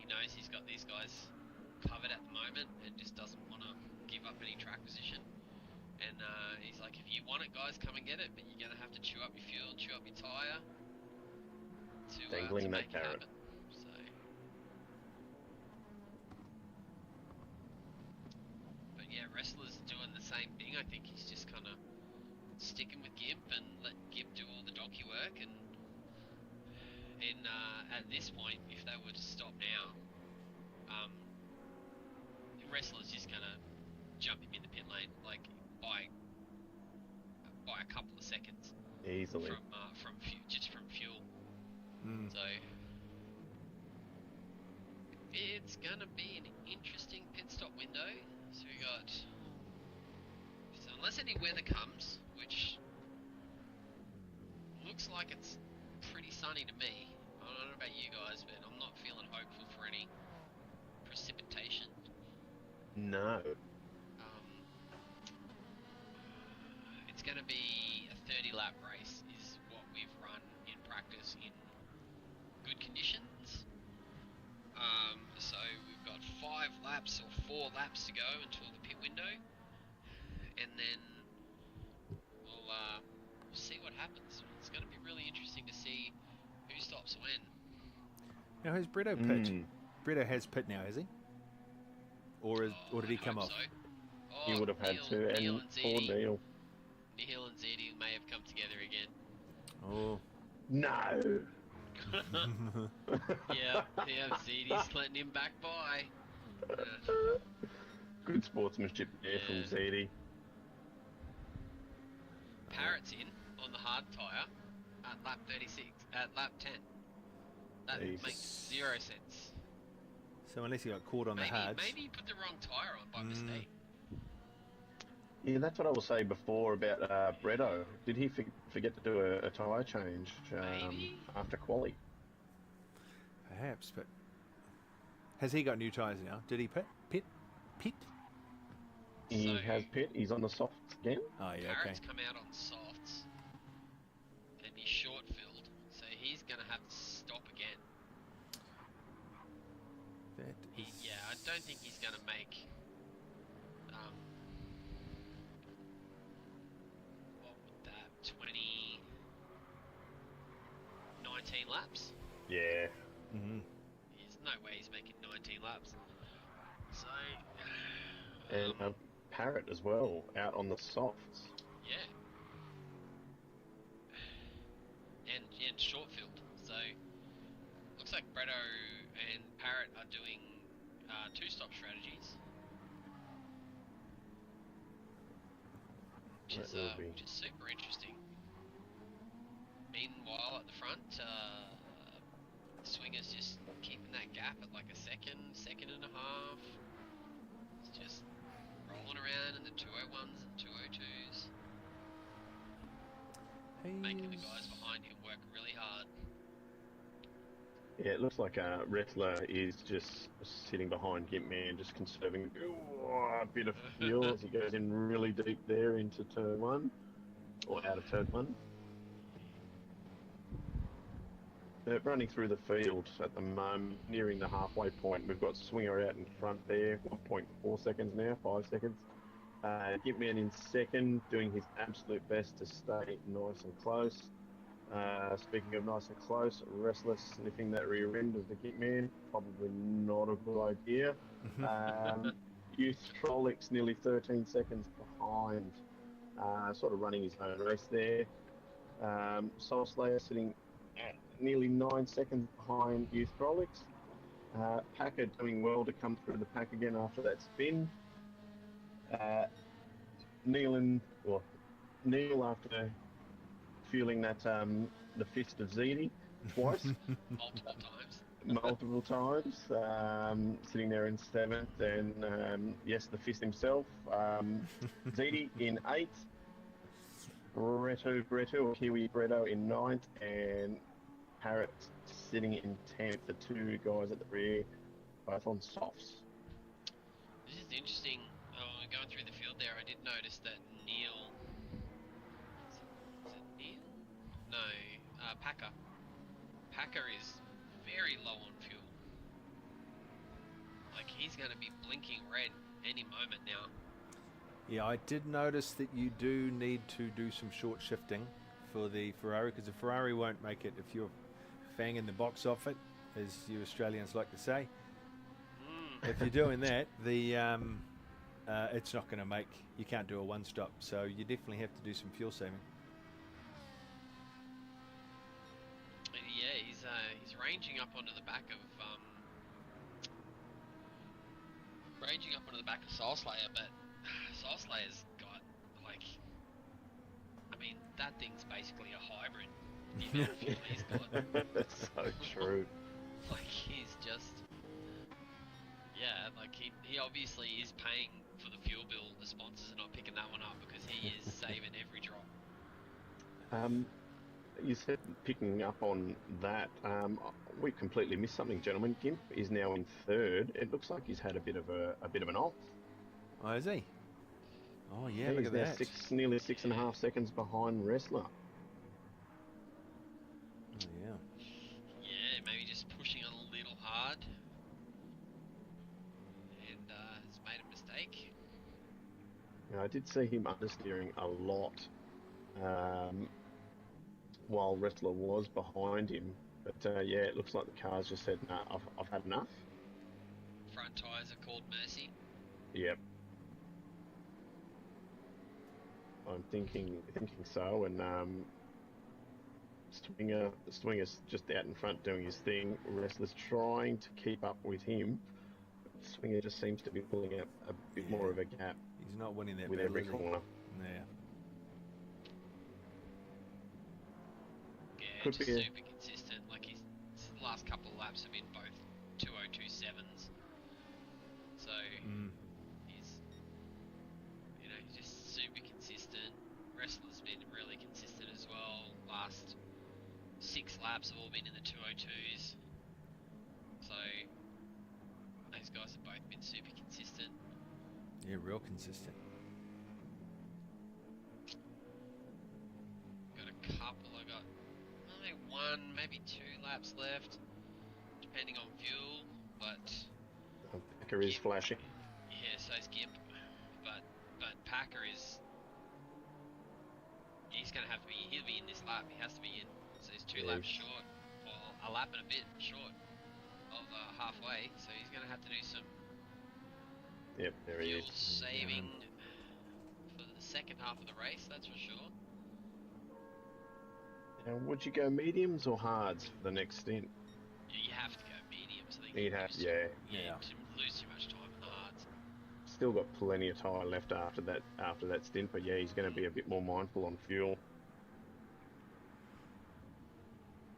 [SPEAKER 1] knows he's got these guys covered at the moment and just doesn't want to give up any track position. And he's like, if you want it, guys, come and get it, but you're going to have to chew up your fuel, chew up your tyre to
[SPEAKER 2] Dangling that
[SPEAKER 1] make it
[SPEAKER 2] carrot.
[SPEAKER 1] happen. So, but yeah, Wrestler's doing the same thing. I think he's just kind of sticking with Gimp and let Gimp do all the donkey work. And at this point, if they were to stop now, Wrestler's just going to jump him in the pit lane, like by a couple of seconds
[SPEAKER 2] Easily.
[SPEAKER 1] from fuel. So it's gonna be an interesting pit stop window. So we got, unless any weather comes, which looks like it's pretty sunny to me. I don't know about you guys, but I'm not feeling hopeful for any precipitation.
[SPEAKER 2] No.
[SPEAKER 1] It's going to be a 30-lap race is what we've run in practice in good conditions. So we've got 5 laps or 4 laps to go until the pit window. And then we'll see what happens. It's going to be really interesting to see who stops when.
[SPEAKER 3] Now, has Bretto pit? Bretto has pit now, has he? Or did he come off?
[SPEAKER 1] So.
[SPEAKER 2] He would have had to, and poor Neil.
[SPEAKER 1] Neil and ZD may have come together again.
[SPEAKER 3] Oh.
[SPEAKER 2] No!
[SPEAKER 1] yeah, ZD's letting him back by.
[SPEAKER 2] Good sportsmanship there from ZD.
[SPEAKER 1] Parrot's in on the hard tyre at lap 36, at lap 10. That makes 0 sense.
[SPEAKER 3] So unless he got caught on the hards.
[SPEAKER 1] Maybe he put the wrong tyre on by mistake.
[SPEAKER 2] Yeah, that's what I was saying before about Bretto. Did he forget to do a tyre change after quali?
[SPEAKER 3] Perhaps, but has he got new tyres now? Did he pit?
[SPEAKER 2] He has pit. He's on the softs again.
[SPEAKER 3] Oh yeah,
[SPEAKER 1] Parrot's come out on softs and he's short filled, so he's going to have to stop again. I don't think he's going to make. What would that 19 laps?
[SPEAKER 2] Yeah.
[SPEAKER 1] There's no way he's making 19 laps. So.
[SPEAKER 2] And Parrot as well, out on the softs.
[SPEAKER 1] Yeah. And short field. So looks like Bretto and Parrot are doing 2-stop strategies. Which is super interesting. Meanwhile, at the front, Swingers just keeping that gap at like a second and a half. It's just rolling around in the 201s and 202s. Making the guys behind him work really hard.
[SPEAKER 2] Yeah, it looks like Wrestler is just sitting behind Gitman, just conserving a bit of fuel as he goes in really deep there into turn 1, or out of turn 1. They're running through the field at the moment, nearing the halfway point. We've got Swinger out in front there, 1.4 seconds now, 5 seconds. Gitman in second, doing his absolute best to stay nice and close. Speaking of nice and close, Restless sniffing that rear end of the Gitman, probably not a good idea. Youth Trolix nearly 13 seconds behind, sort of running his own race there. Soul Slayer sitting at nearly 9 seconds behind Youth Trolix. Packer doing well to come through the pack again after that spin. Neil after feeling that the fist of Ziti twice, multiple times, sitting there in 7th, and yes, the fist himself, Ziti in 8th, Bretto or Kiwi Bretto in 9th, and Parrot sitting in 10th. The two guys at the rear, both on softs.
[SPEAKER 1] This is interesting. Going through the field there, I did notice that Neil. Is it Neil? No, Packer. Packer is very low on fuel. Like, he's going to be blinking red any moment now.
[SPEAKER 3] Yeah, I did notice that you do need to do some short shifting for the Ferrari, because the Ferrari won't make it if you're fanging the box off it, as you Australians like to say. If you're doing that, it's not going to make. You can't do a one-stop, so you definitely have to do some fuel saving.
[SPEAKER 1] Yeah, he's ranging up onto the back of Soul Slayer, but Soul Slayer's got, like, I mean, that thing's basically a hybrid. The amount of fuel he's got.
[SPEAKER 2] That's so true.
[SPEAKER 1] Like, he's just, yeah, like he obviously is paying for the fuel bill. The sponsors are not picking that one up because he is saving every drop.
[SPEAKER 2] You said picking up on that. We completely missed something, gentlemen. Gimp is now in 3rd. It looks like he's had a bit of an off.
[SPEAKER 3] Oh, is he? Oh, yeah, look at that.
[SPEAKER 2] Nearly 6.5 seconds behind Wrestler.
[SPEAKER 3] Oh, yeah.
[SPEAKER 1] Yeah, maybe just pushing a little hard. And has made a mistake.
[SPEAKER 2] I did see him understeering a lot while Wrestler was behind him. But yeah, it looks like the car's just said, nah, I've had enough.
[SPEAKER 1] Front tyres are called Mercy.
[SPEAKER 2] Yep. I'm thinking so, and Swinger's just out in front doing his thing. Wrestler's trying to keep up with him. Swinger just seems to be pulling out a bit more of a gap.
[SPEAKER 3] He's not winning that
[SPEAKER 2] with
[SPEAKER 3] battle,
[SPEAKER 2] every corner.
[SPEAKER 3] Yeah.
[SPEAKER 1] Yeah,
[SPEAKER 2] Could
[SPEAKER 1] just
[SPEAKER 2] be
[SPEAKER 1] super consistent. Like, his last couple of laps have been both 202.7s. So he's just super consistent. Wrestler's been really consistent as well. Last 6 laps have all been in the 202s. So those guys have both been super consistent.
[SPEAKER 3] Yeah, real consistent.
[SPEAKER 1] Got a couple. I got only 1, maybe 2 laps left, depending on fuel. But
[SPEAKER 2] Packer is flashing.
[SPEAKER 1] Yeah, so is Gimp. But Packer is. He's gonna have to be. He'll be in this lap. He has to be in. So he's 2 laps short, or a lap and a bit short of halfway. So he's gonna have to do some.
[SPEAKER 2] Yep, there he
[SPEAKER 1] fuel
[SPEAKER 2] is.
[SPEAKER 1] saving for the second half of the race. That's for sure.
[SPEAKER 2] Now, would you go mediums or hards for the next stint?
[SPEAKER 1] You have to go mediums. I think
[SPEAKER 2] You'd have,
[SPEAKER 1] to lose too much time in the hards.
[SPEAKER 2] Still got plenty of tyre left after that stint, but yeah, he's going to be a bit more mindful on fuel.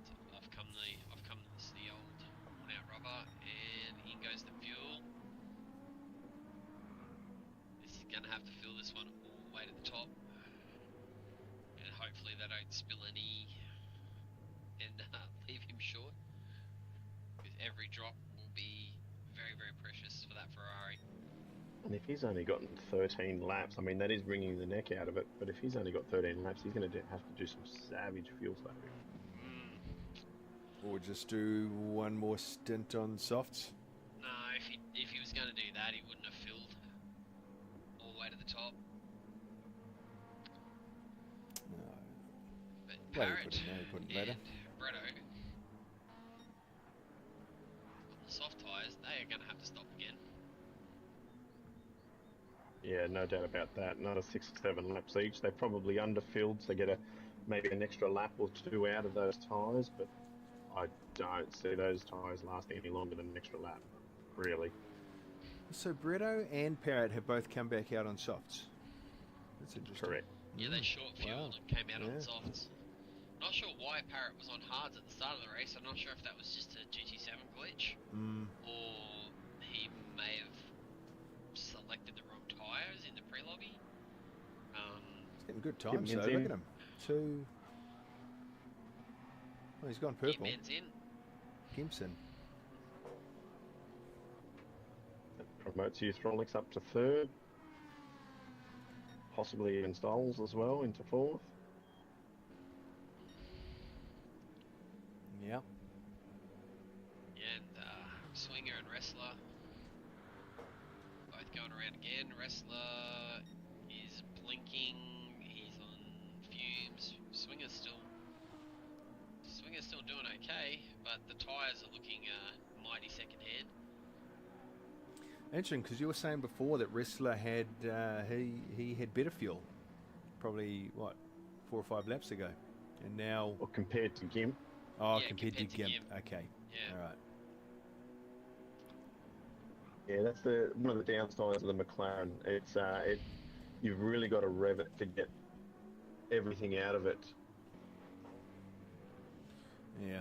[SPEAKER 1] So I've come the old going to have to fill this one all the way to the top. And hopefully they don't spill any and leave him short. Because every drop will be very, very precious for that Ferrari.
[SPEAKER 2] And if he's only gotten 13 laps, I mean, that is bringing the neck out of it, but if he's only got 13 laps, he's going to have to do some savage fuel saving.
[SPEAKER 3] Or just do one more stint on softs.
[SPEAKER 1] No, if he was going to do that, he wouldn't have filled all the way to the top.
[SPEAKER 3] No.
[SPEAKER 1] But
[SPEAKER 3] Well,
[SPEAKER 1] Parrot
[SPEAKER 3] couldn't
[SPEAKER 1] and
[SPEAKER 3] matter.
[SPEAKER 1] Bretto, on the soft tyres, they are going to have to stop again.
[SPEAKER 2] Yeah, no doubt about that. Another 6 or 7 laps each. They probably underfilled, so get maybe an extra lap or two out of those tyres, but I don't see those tyres lasting any longer than an extra lap, really.
[SPEAKER 3] So Bretto and Parrot have both come back out on softs. That's interesting.
[SPEAKER 2] Correct.
[SPEAKER 1] Yeah, they short fueled and came out on
[SPEAKER 3] Yeah.
[SPEAKER 1] softs. Not sure why Parrot was on hards at the start of the race. I'm not sure if that was just a GT7 glitch, or he may have selected the wrong tyres in the pre-lobby.
[SPEAKER 3] He's getting good times though.
[SPEAKER 2] Gibman's
[SPEAKER 3] Look
[SPEAKER 2] in.
[SPEAKER 3] at him. Oh, he's gone purple.
[SPEAKER 1] Man's in.
[SPEAKER 3] Gibson.
[SPEAKER 2] That promotes Euthronics up to 3rd. Possibly even Stoles as well into 4th.
[SPEAKER 3] Yeah.
[SPEAKER 1] Yeah, and Swinger and Wrestler both going around again. Wrestler is blinking. He's on fumes. Swinger's still doing okay, but the tyres are looking mighty second-hand.
[SPEAKER 3] Interesting, because you were saying before that Wrestler had he had better fuel, probably what 4 or 5 laps ago, and now
[SPEAKER 2] Or compared to Gimp.
[SPEAKER 3] compared
[SPEAKER 1] compared
[SPEAKER 3] to
[SPEAKER 1] to
[SPEAKER 3] Gimp.
[SPEAKER 1] Gimp.
[SPEAKER 3] Okay,
[SPEAKER 1] Yeah.
[SPEAKER 3] all right.
[SPEAKER 2] Yeah, that's one of the downsides of the McLaren. It's you've really got to rev it to get everything out of it.
[SPEAKER 3] Yeah.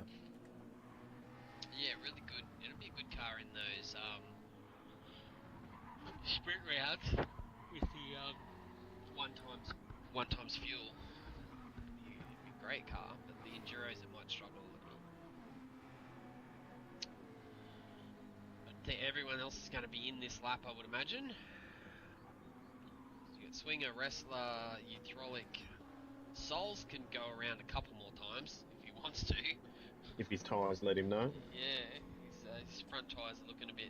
[SPEAKER 1] Yeah, really good. It'll be a good car in those sprint rounds with the one times fuel. It'd be a great car, but the enduros it might struggle a little. I think everyone else is going to be in this lap, I would imagine. So you got Swinger, Wrestler, Euthrolic. Souls can go around a couple more times if he wants to.
[SPEAKER 2] If his tyres let him know.
[SPEAKER 1] Yeah, his front tyres are looking a bit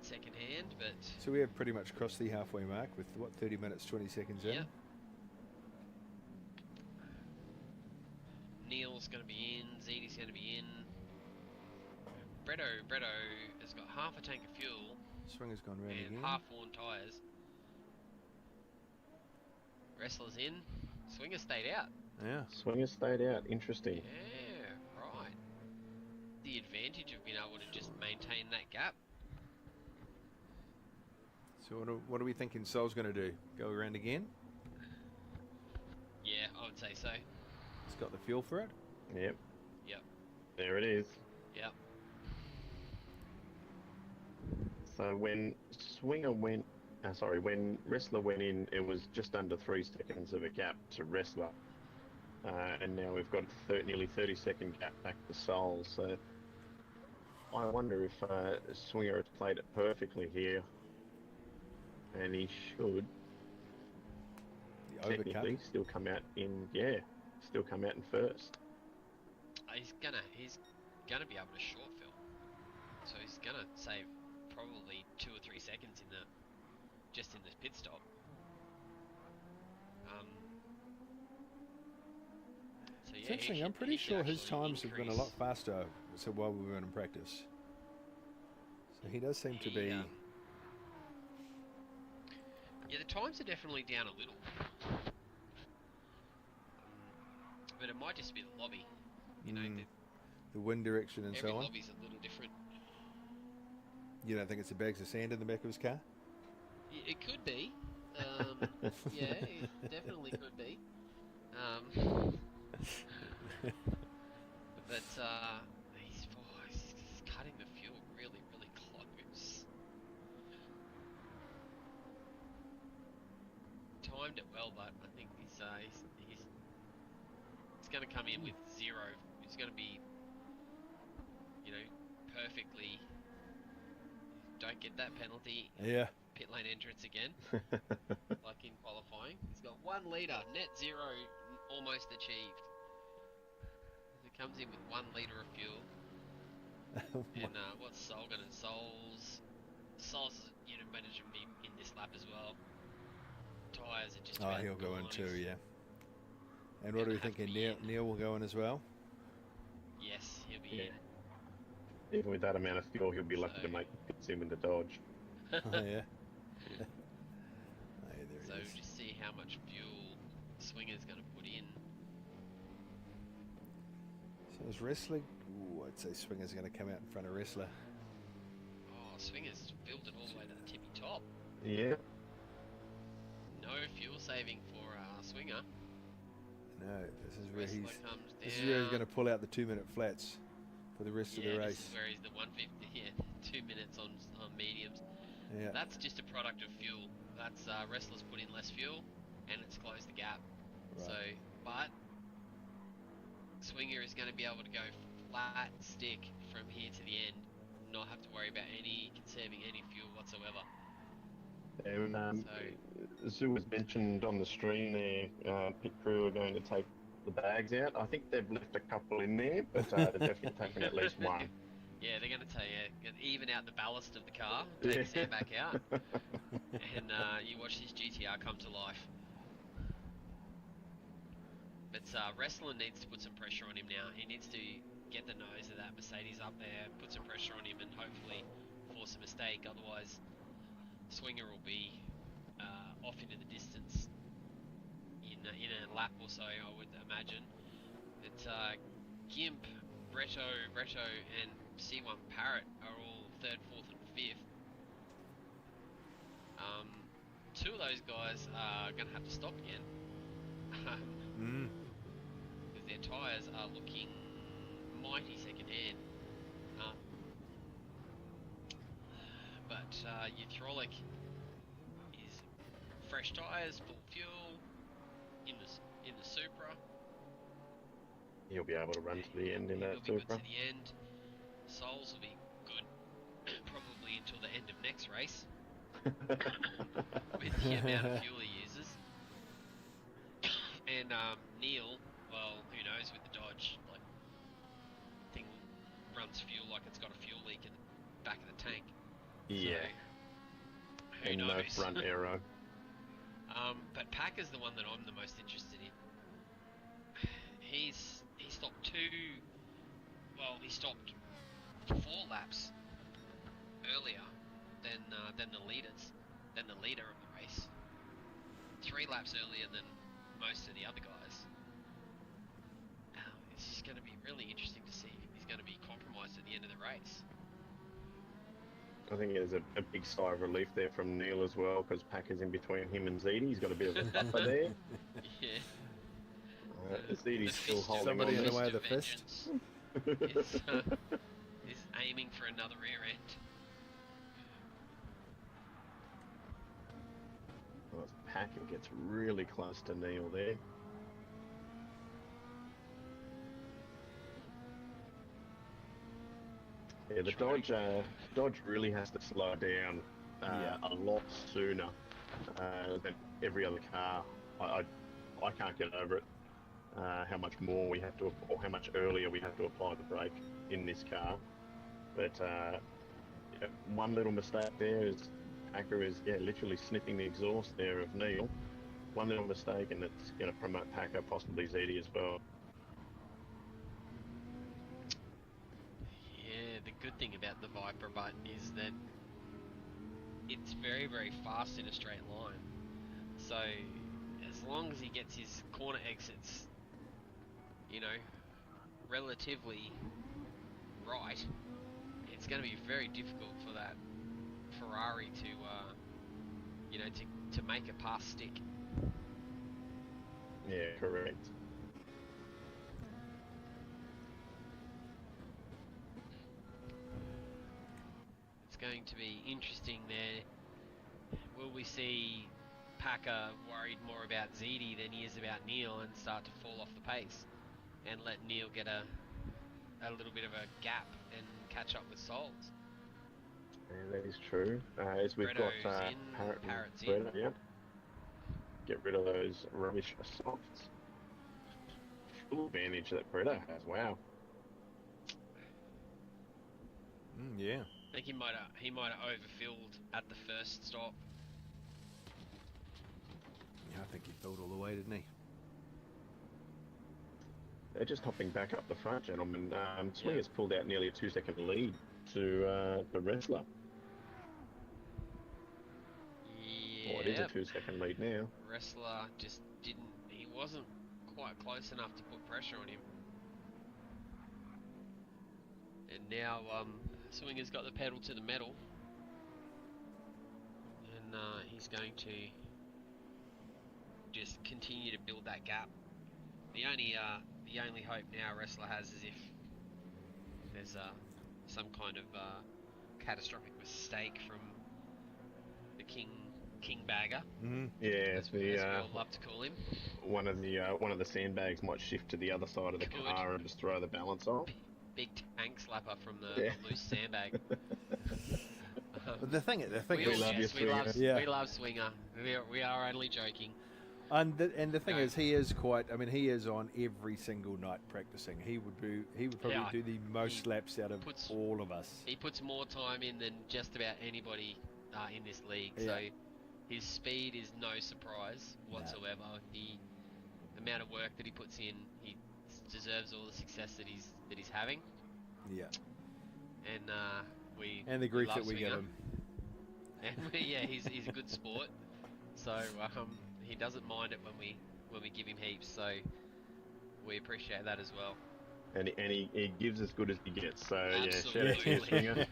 [SPEAKER 1] second hand, but
[SPEAKER 3] So we have pretty much crossed the halfway mark with what 30 minutes 20 seconds in.
[SPEAKER 1] yeah. Neil's going to be in, ZD's going to be in. Bretto has got half a tank of fuel
[SPEAKER 3] Swinger's gone round
[SPEAKER 1] and
[SPEAKER 3] again.
[SPEAKER 1] half-worn tyres. Wrestler's in. Swinger stayed out.
[SPEAKER 3] Yeah.
[SPEAKER 2] Swinger stayed out. Interesting.
[SPEAKER 1] Yeah, right. The advantage of being able to just maintain that gap.
[SPEAKER 3] So what are we thinking Sol's going to do? Go around again?
[SPEAKER 1] Yeah, I would say so.
[SPEAKER 3] He's got the fuel for it.
[SPEAKER 2] Yep.
[SPEAKER 1] Yep.
[SPEAKER 2] There it is.
[SPEAKER 1] Yep.
[SPEAKER 2] So when when Wrestler went in, it was just under 3 seconds of a gap to Wrestler. And now we've got nearly 30-second gap back to Sol. So I wonder if Swinger has played it perfectly here. And he should
[SPEAKER 3] The
[SPEAKER 2] technically
[SPEAKER 3] overcut.
[SPEAKER 2] still come out in first.
[SPEAKER 1] He's gonna be able to short fill. So he's gonna save probably 2 or 3 seconds in this pit stop. So yeah,
[SPEAKER 3] It's interesting. I'm pretty sure his times have been a lot faster. So while we were in practice, so he does seem to be.
[SPEAKER 1] Yeah, the times are definitely down a little. But it might just be the lobby. You know,
[SPEAKER 3] the wind direction and
[SPEAKER 1] every
[SPEAKER 3] so on.
[SPEAKER 1] lobby's a little different.
[SPEAKER 3] You don't think it's the bags of sand in the back of his car?
[SPEAKER 1] It could be. Yeah, it definitely could be. But he's cutting the fuel really, really close. timed it well, but I think he's going to come in with 0. He's going to be, you know, perfectly. Don't get that penalty.
[SPEAKER 3] Yeah.
[SPEAKER 1] Pit lane entrance again, like in qualifying. He's got 1 litre, net 0, almost achieved. He comes in with 1 litre of fuel. And what's Sol gonna? Sol's managed to be in this lap as well. Tyres are just.
[SPEAKER 3] He'll go in too, yeah. And what are we thinking? Neil will go in as well.
[SPEAKER 1] Yes, he'll be in.
[SPEAKER 2] Even with that amount of fuel, he'll be lucky to make pits in with the Dodge.
[SPEAKER 3] Oh, yeah.
[SPEAKER 1] So we'll just see how much fuel Swinger's going to put in.
[SPEAKER 3] So is Wrestler? I'd say Swinger's going to come out in front of Wrestler.
[SPEAKER 1] Oh, Swinger's filled it all the way to the tippy top.
[SPEAKER 2] Yeah.
[SPEAKER 1] No fuel saving for Swinger.
[SPEAKER 3] No, this is where
[SPEAKER 1] Wrestler
[SPEAKER 3] he's going to pull out the 2-minute flats for the rest of the race.
[SPEAKER 1] This is where he's the 150. Yeah, 2 minutes on mediums.
[SPEAKER 3] Yeah.
[SPEAKER 1] That's just a product of fuel. That's Wrestler's put in less fuel, and it's closed the gap.
[SPEAKER 3] Right.
[SPEAKER 1] So, but Swinger is going to be able to go flat stick from here to the end, not have to worry about conserving any fuel whatsoever.
[SPEAKER 2] And Zoo was mentioned on the stream there. Pit crew are going to take the bags out. I think they've left a couple in there, but they're definitely taking at least one.
[SPEAKER 1] Yeah, they're going to even out the ballast of the car, take the sand back out, and you watch this GTR come to life. But Wrestler needs to put some pressure on him now. He needs to get the nose of that Mercedes up there, put some pressure on him, and hopefully force a mistake. Otherwise, Swinger will be off into the distance in a lap or so, I would imagine. But Gimp, Reto, and C1 Parrot are all 3rd, 4th, and 5th. Two of those guys are going to have to stop again. Because their tyres are looking mighty second-hand. But Utrolic is fresh tyres, full fuel, in the Supra.
[SPEAKER 2] He'll be able to run to the end in that
[SPEAKER 1] He'll be
[SPEAKER 2] Supra.
[SPEAKER 1] good to the end. Souls will be good probably until the end of next race. With the amount of fuel he uses. And Neil, well, who knows with the Dodge, like, thing runs fuel like it's got a fuel leak in the back of the tank.
[SPEAKER 2] Yeah.
[SPEAKER 1] So, who knows?
[SPEAKER 2] No front aero.
[SPEAKER 1] But Packer's the one that I'm the most interested in. He stopped he stopped 4 laps earlier than the leader of the race. 3 laps earlier than most of the other guys. It's just going to be really interesting to see if he's going to be compromised at the end of the race.
[SPEAKER 2] I think there's a big sigh of relief there from Neil as well, because Packer's in between him and Ziti. He's got a bit of a buffer there.
[SPEAKER 1] Yeah.
[SPEAKER 2] Ziti's still holding
[SPEAKER 3] somebody
[SPEAKER 2] on.
[SPEAKER 3] in the way of the fist.
[SPEAKER 1] Is aiming for another rear end.
[SPEAKER 2] Well, Packer gets really close to Neil there. Yeah, the Dodge really has to slow down a lot sooner than every other car. I can't get over it. How much more we have to, or how much earlier we have to apply the brake in this car. But one little mistake there is Packer is literally sniffing the exhaust there of Neil. One little mistake, and it's going to promote Packer, possibly ZD as well.
[SPEAKER 1] Yeah, the good thing about the Viper button is that it's very, very fast in a straight line. So as long as he gets his corner exits, relatively right, it's going to be very difficult for that Ferrari to make a pass stick.
[SPEAKER 2] Yeah, correct.
[SPEAKER 1] It's going to be interesting there. Will we see Packer worried more about ZD than he is about Neil and start to fall off the pace and let Neil get a little bit of a gap and catch up with Souls.
[SPEAKER 2] Yeah, that is true. As we've got
[SPEAKER 1] Parrot's in.
[SPEAKER 2] Bretto, yep. Get rid of those rubbish softs. Full advantage that Bretto has. Wow.
[SPEAKER 3] Yeah.
[SPEAKER 1] I think he might have overfilled at the first stop.
[SPEAKER 3] Yeah, I think he filled all the way, didn't he?
[SPEAKER 2] They're just hopping back up the front, gentlemen. Swinger's pulled out nearly a 2-second lead to the Wrestler.
[SPEAKER 1] Yeah.
[SPEAKER 2] Oh, it is a 2-second lead now.
[SPEAKER 1] Wrestler just he wasn't quite close enough to put pressure on him. And now Swinger's got the pedal to the metal. And he's going to just continue to build that gap. The only hope now Wrestler has is if there's some kind of catastrophic mistake from the king bagger.
[SPEAKER 2] Mm-hmm. Yeah,
[SPEAKER 1] as we all love to call him.
[SPEAKER 2] One of the sandbags might shift to the other side of the car and just throw the balance off.
[SPEAKER 1] Big tank slapper from the loose sandbag.
[SPEAKER 3] But the thing
[SPEAKER 1] we love Swinger. We are only joking.
[SPEAKER 3] And the thing is, he is quite. I mean, he is on every single night practicing. He would probably do the most laps out of all of us.
[SPEAKER 1] He puts more time in than just about anybody in this league.
[SPEAKER 3] Yeah.
[SPEAKER 1] So his speed is no surprise whatsoever. The amount of work that he puts in, he deserves all the success that he's having.
[SPEAKER 3] Yeah.
[SPEAKER 1] And
[SPEAKER 3] the grief
[SPEAKER 1] love
[SPEAKER 3] that we give him.
[SPEAKER 1] And he's a good sport. So he doesn't mind it when we give him heaps. So we appreciate that as well.
[SPEAKER 2] And he gives as good as he gets. So
[SPEAKER 1] Absolutely.
[SPEAKER 2] Yeah, shout out to you, Swinger.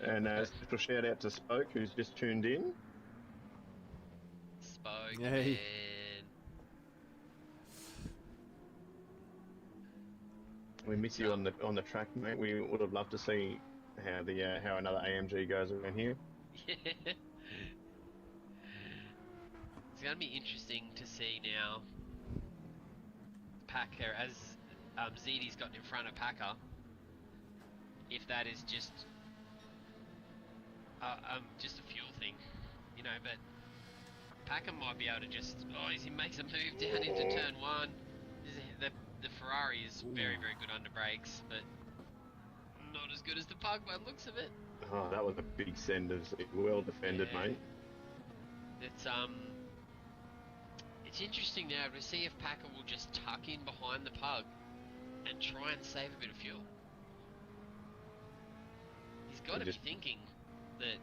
[SPEAKER 2] And special shout out to Spoke, who's just tuned in.
[SPEAKER 1] Spoke,
[SPEAKER 3] Yeah,
[SPEAKER 1] man.
[SPEAKER 2] We miss you on the track, mate. We would have loved to see how another AMG goes around here.
[SPEAKER 1] It's going to be interesting to see now Packer, as ZD's gotten in front of Packer, if that is just a fuel thing, but Packer might be able to just, as he makes a move down into turn one, the Ferrari is very, very good under brakes, but not as good as the Pug by the looks of it.
[SPEAKER 2] Oh, that was a big sender. Well defended, mate.
[SPEAKER 1] It's interesting now to see if Packer will just tuck in behind the Pug and try and save a bit of fuel. He's got to be thinking that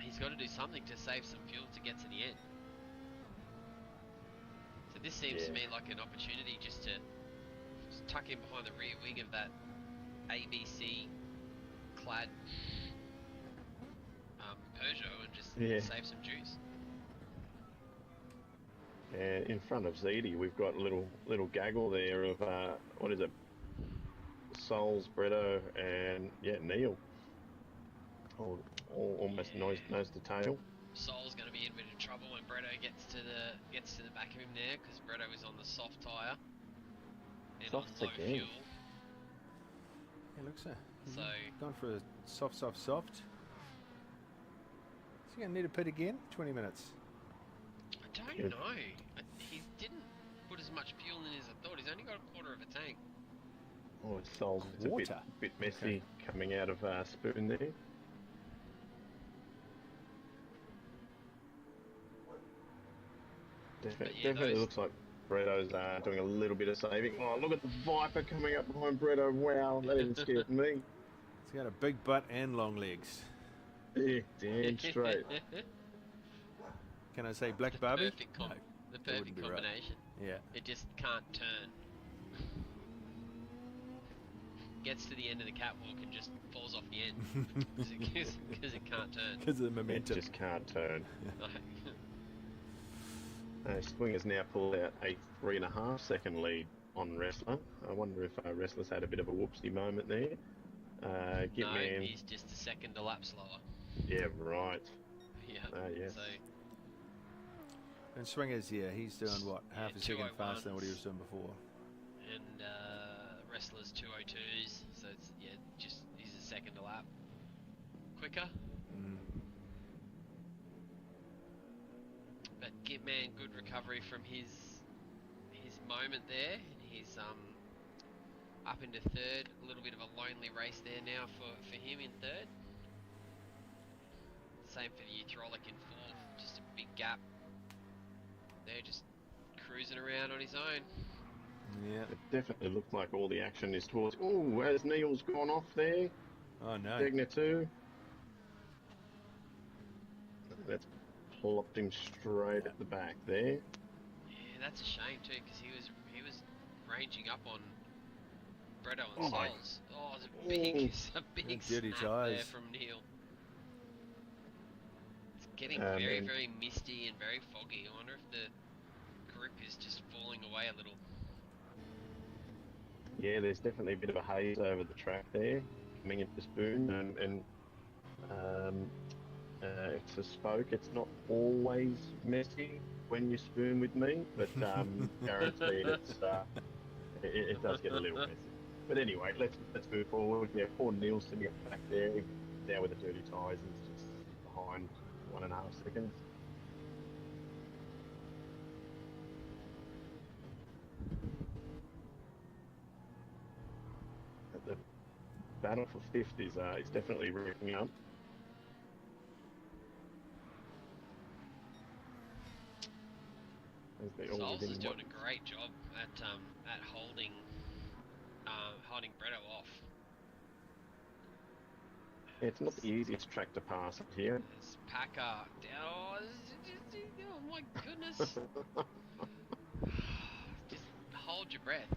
[SPEAKER 1] he's got to do something to save some fuel to get to the end. So this seems to me like an opportunity just to tuck in behind the rear wing of that ABC clad Peugeot and just save some juice.
[SPEAKER 2] And in front of ZD, we've got a little gaggle there of what is it? Souls, Bretto, and Neil. Almost nose to tail.
[SPEAKER 1] Sol's going to be in a bit of trouble when Bretto gets to the back of him there, because Bretto is on the soft tyre and
[SPEAKER 2] Softs
[SPEAKER 1] on low
[SPEAKER 2] again.
[SPEAKER 1] fuel.
[SPEAKER 3] He looks
[SPEAKER 1] So
[SPEAKER 3] going for a soft. Is he going to need a pit again? 20 minutes.
[SPEAKER 1] I don't know. He didn't put as much fuel in as I thought. He's only got a quarter of a tank.
[SPEAKER 2] Oh, Souls is a bit messy coming out of Spoon there. Definitely looks like Bretto's doing a little bit of saving. Oh, look at the Viper coming up behind Bretto. Wow, that even scared me.
[SPEAKER 3] He's got a big butt and long legs.
[SPEAKER 2] Yeah, damn straight.
[SPEAKER 3] Can I say Black Barbie?
[SPEAKER 1] The perfect combination.
[SPEAKER 3] Right. Yeah.
[SPEAKER 1] It just can't turn. Gets to the end of the catwalk and just falls off the end because it can't turn.
[SPEAKER 3] Because of the momentum.
[SPEAKER 2] It just can't turn. Swinger's now pulled out a 3.5 second lead on Wrestler. I wonder if Wrestler's had a bit of a whoopsie moment there.
[SPEAKER 1] He's just a second a lap slower.
[SPEAKER 2] Yeah, right.
[SPEAKER 1] Yeah.
[SPEAKER 2] Yes.
[SPEAKER 1] So
[SPEAKER 3] And Swingers, yeah, he's doing what? Half a second faster than what he was
[SPEAKER 1] 201s.
[SPEAKER 3] doing before.
[SPEAKER 1] And Wrestler's 202s, so it's, just he's a second a lap quicker. But Gitman, good recovery from his moment there. He's up into third. A little bit of a lonely race there now for him in third. Same for the Utrolic in fourth. Just a big gap. They're just cruising around on his own.
[SPEAKER 2] Yeah, it definitely looks like all the action is towards. Oh, has Neil's gone off there?
[SPEAKER 3] Oh no.
[SPEAKER 2] Degner too. That's plopped him straight at the back there.
[SPEAKER 1] Yeah, that's a shame too, because he was ranging up on Bretto and Souls. Oh, it's a big
[SPEAKER 3] dirty
[SPEAKER 1] snap
[SPEAKER 3] ties.
[SPEAKER 1] there from Neil. It's getting very, very misty and very foggy. I wonder if the grip is just falling away a little.
[SPEAKER 2] Yeah, there's definitely a bit of a haze over the track there, coming into Spoon, and it's a spoke. It's not always messy when you spoon with me, but guaranteed it does get a little messy. But anyway, let's move forward. Yeah, poor Neil's sitting back there, down with the dirty tyres, and it's just behind 1.5 seconds. The battle for fifth is definitely racking up.
[SPEAKER 1] Souls is doing a great job at holding Bretto off.
[SPEAKER 2] Yeah, it's not the easiest track to pass up here.
[SPEAKER 1] There's Packer. Oh my goodness. Just hold your breath.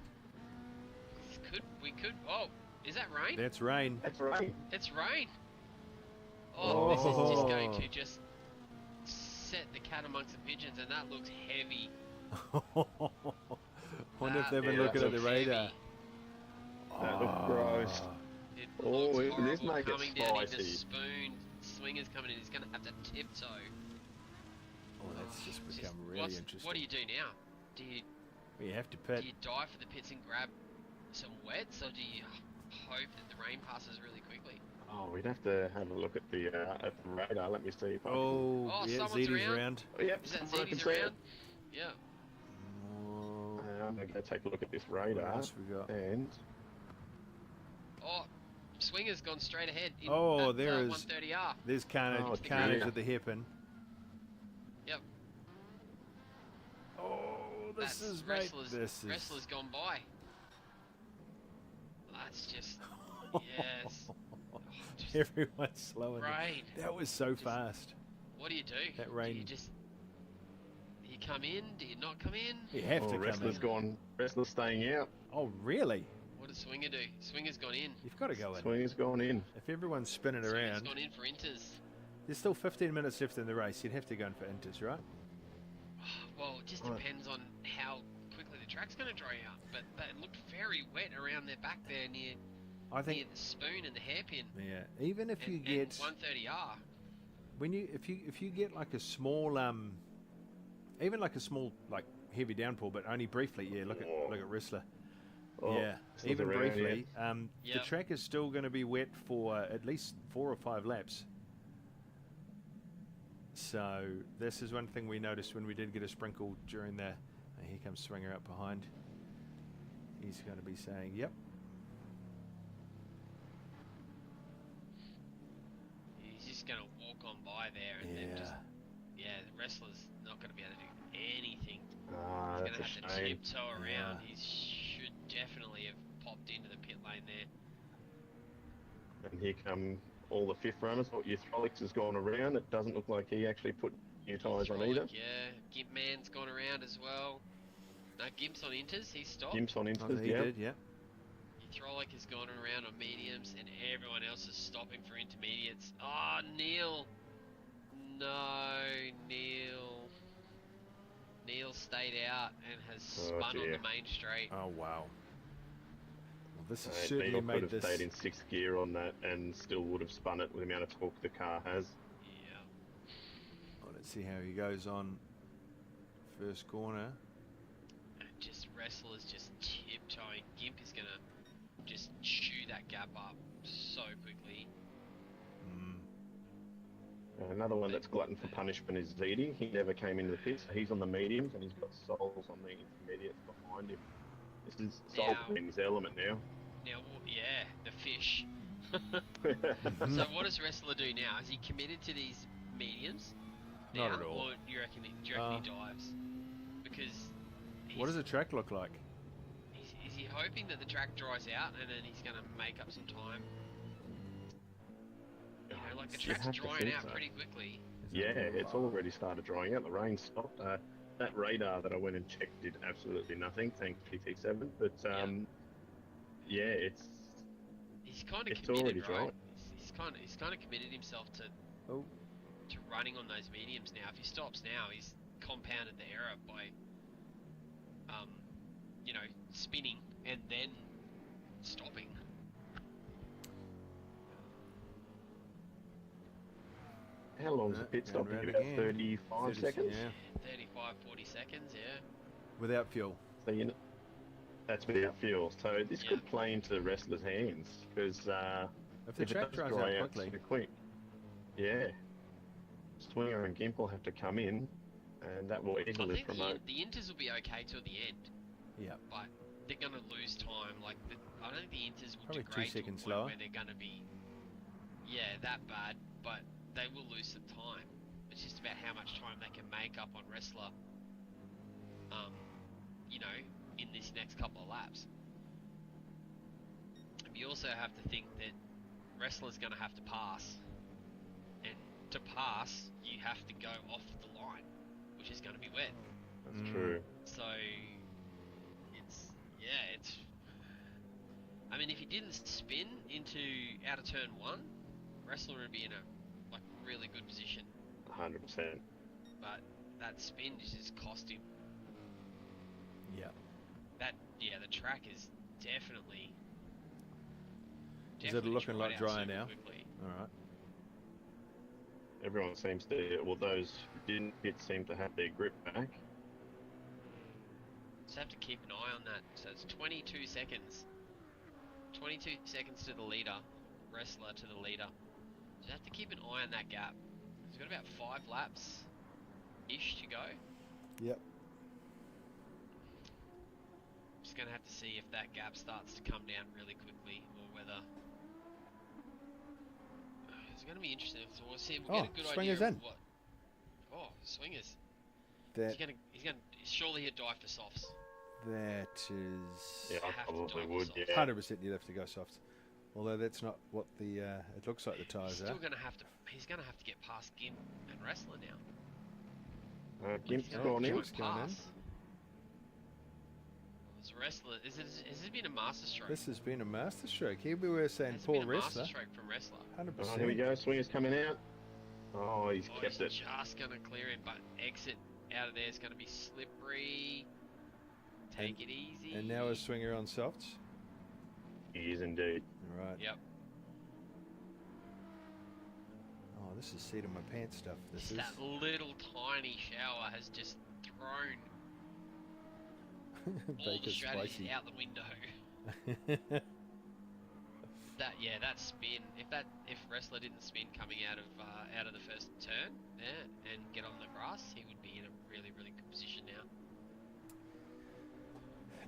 [SPEAKER 1] We could. Oh, is that rain?
[SPEAKER 3] That's rain.
[SPEAKER 2] That's rain.
[SPEAKER 1] It's rain. Oh, this is just going to just set the cat amongst the pigeons, and that looks heavy.
[SPEAKER 3] Wonder if they've been looking at the radar.
[SPEAKER 2] That looks gross.
[SPEAKER 1] It looks horrible.
[SPEAKER 2] This make it
[SPEAKER 1] coming down into
[SPEAKER 2] spicy.
[SPEAKER 1] Spoon. Swinger's coming in. He's going to have to tiptoe.
[SPEAKER 3] Oh, that's just become really interesting.
[SPEAKER 1] What do you do now? Do
[SPEAKER 3] you have to pit?
[SPEAKER 1] Do you dive for the pits and grab some wets, or do you hope that the rain passes really quickly?
[SPEAKER 2] Oh, we'd have to have a look at the radar. Let me see if I
[SPEAKER 3] yeah,
[SPEAKER 1] someone's
[SPEAKER 3] ZD's around.
[SPEAKER 2] can... Yep,
[SPEAKER 1] Is that
[SPEAKER 2] I can
[SPEAKER 1] ZD's
[SPEAKER 2] see
[SPEAKER 1] around?
[SPEAKER 2] it.
[SPEAKER 1] Yeah.
[SPEAKER 2] I'm going to go take a look at this radar.
[SPEAKER 3] What else we got?
[SPEAKER 2] And...
[SPEAKER 1] Oh, Swinger's gone straight ahead.
[SPEAKER 3] There is
[SPEAKER 1] 130R.
[SPEAKER 3] There's carnage at the hairpin.
[SPEAKER 1] Yep.
[SPEAKER 3] Oh, this is
[SPEAKER 1] Wrestler's gone by. That's just yes.
[SPEAKER 3] Everyone's slowing.
[SPEAKER 1] Rain.
[SPEAKER 3] That was so fast.
[SPEAKER 1] What do you do?
[SPEAKER 3] That rain.
[SPEAKER 1] Do you come in? Do you not come in?
[SPEAKER 3] You have to come
[SPEAKER 2] Wrestler's gone. Wrestler's staying out.
[SPEAKER 3] Oh, really?
[SPEAKER 1] What does Swinger do? Swinger's gone in.
[SPEAKER 3] You've got to go in.
[SPEAKER 2] Swinger's gone in.
[SPEAKER 3] If everyone's spinning
[SPEAKER 1] Swinger's
[SPEAKER 3] around,
[SPEAKER 1] gone in for inters.
[SPEAKER 3] there's still 15 minutes left in the race. You'd have to go in for inters, right?
[SPEAKER 1] Well, it just depends on how quickly the track's going to dry out. But it looked very wet around their back there near the spoon and the hairpin.
[SPEAKER 3] Yeah, even if you get
[SPEAKER 1] 130R.
[SPEAKER 3] If you get like a small even like a small like heavy downpour, but only briefly. Yeah, look at Wrestler.
[SPEAKER 2] Oh,
[SPEAKER 3] yeah, even briefly.
[SPEAKER 1] Yeah.
[SPEAKER 3] The track is still going to be wet for at least 4 or 5 laps. So this is one thing we noticed when we did get a sprinkle during the. Here comes Swinger up behind. He's going to be saying, "Yep."
[SPEAKER 1] He's just going to walk on by there, and then just the Wrestler's not going to be able to do anything. He's going to have to tiptoe around. He should definitely have popped into the pit lane there.
[SPEAKER 2] And here come all the fifth runners. Uthrolix has gone around. It doesn't look like he actually put new tyres on either.
[SPEAKER 1] Yeah, Gimpman's gone around as well. No, Gimp's on inters. He's stopped.
[SPEAKER 2] Gimp's on inters,
[SPEAKER 3] he did, yeah.
[SPEAKER 1] Uthrolic has gone around on mediums, and everyone else is stopping for intermediates. Oh, Neil. No, Neil. Neil stayed out and has spun on the main straight.
[SPEAKER 3] Oh, wow. Well, this has
[SPEAKER 2] Neil
[SPEAKER 3] certainly made
[SPEAKER 2] could have stayed in 6th gear on that and still would have spun it with the amount of torque the car has.
[SPEAKER 1] Yeah.
[SPEAKER 3] Well, let's see how he goes on First corner.
[SPEAKER 1] Just Wrestler's just tiptoeing. Gimp is going to just chew that gap up so quickly.
[SPEAKER 2] Another one that's glutton for punishment is Zedi. He never came into the pit, so he's on the mediums, and he's got Souls on the intermediates behind him. This is Soul in his element now.
[SPEAKER 1] Now, yeah, the fish. So what does Wrestler do now? Is he committed to these mediums now,
[SPEAKER 3] Not at all.
[SPEAKER 1] Or do you reckon he dives? Because
[SPEAKER 3] what does the track look like?
[SPEAKER 1] Is he hoping that the track dries out and then he's going to make up some time? You know, like the track's drying out pretty quickly.
[SPEAKER 2] Yeah, it's already started drying out. The rain stopped. That radar that I went and checked did absolutely nothing, thanks PT7. But yeah, it's
[SPEAKER 1] kind of
[SPEAKER 2] it's
[SPEAKER 1] committed,
[SPEAKER 2] already
[SPEAKER 1] right?
[SPEAKER 2] dry.
[SPEAKER 1] He's kind of committed himself to running on those mediums now. If he stops now, he's compounded the error by you know, spinning and then stopping.
[SPEAKER 2] How long's the pit stop? About 35 seconds?
[SPEAKER 3] Yeah.
[SPEAKER 1] 35, 40 seconds, yeah.
[SPEAKER 3] Without fuel.
[SPEAKER 2] So that's without fuel. So this could play into the wrestler's hands because
[SPEAKER 3] if the track dries out quickly.
[SPEAKER 2] Yeah. Swinger and Gimp will have to come in, and that will easily promote.
[SPEAKER 1] The Inters will be okay till the end.
[SPEAKER 3] Yeah.
[SPEAKER 1] But they're going to lose time. Like I don't think the Inters will
[SPEAKER 3] probably
[SPEAKER 1] degrade
[SPEAKER 3] 2 seconds
[SPEAKER 1] to a point
[SPEAKER 3] slower.
[SPEAKER 1] where they're going to be, that bad. But they will lose some time. It's just about how much time they can make up on Wrestler. You know, in this next couple of laps. And you also have to think that Wrestler's going to have to pass. And to pass, you have to go off the line, which is going to be wet.
[SPEAKER 2] That's true.
[SPEAKER 1] So, it's... I mean, if he didn't spin out of turn 1, Wrestler would be in a really good position.
[SPEAKER 2] 100%.
[SPEAKER 1] But that spin just cost him.
[SPEAKER 3] Yeah.
[SPEAKER 1] The track is definitely
[SPEAKER 3] is it looking like dry now?
[SPEAKER 1] Quickly.
[SPEAKER 3] All right.
[SPEAKER 2] Everyone seems to, well, those who didn't hit seem to have their grip back.
[SPEAKER 1] Just have to keep an eye on that. So it's 22 seconds. 22 seconds to the leader. Wrestler to the leader. Just have to keep an eye on that gap. He's got about 5 laps-ish to go.
[SPEAKER 3] Yep.
[SPEAKER 1] Just going to have to see if that gap starts to come down really quickly, or whether... It's going to be interesting. So we'll see. We'll get a good
[SPEAKER 3] Swingers
[SPEAKER 1] idea
[SPEAKER 3] in.
[SPEAKER 1] of what... Oh, Swingers.
[SPEAKER 3] That,
[SPEAKER 1] he's going to surely he'll dive for softs.
[SPEAKER 3] that is...
[SPEAKER 2] Yeah, I probably would, yeah.
[SPEAKER 3] 100% you'd have to go softs. Although that's not what the it looks like the tyres are.
[SPEAKER 1] He's going to have to get past Gimp and Wrestler now.
[SPEAKER 2] Gimp's gone in.
[SPEAKER 1] Wrestler, has it been a master stroke?
[SPEAKER 3] This has been a master stroke. Here we were saying poor Wrestler.
[SPEAKER 1] Master stroke from Wrestler.
[SPEAKER 3] 100%.
[SPEAKER 2] Oh, here we go. Swinger's coming out. Oh, he's kept it.
[SPEAKER 1] Just going to clear him, but exit out of there is going to be slippery. Take it easy.
[SPEAKER 3] And now a Swinger on softs.
[SPEAKER 2] He is indeed.
[SPEAKER 3] Right.
[SPEAKER 1] Yep.
[SPEAKER 3] Oh, this is seat of my pants stuff.
[SPEAKER 1] That little tiny shower has just thrown all the strategies out the window. That spin. If Wrestler didn't spin coming out of the first turn there and get on the grass, he would be in a really, really good position now.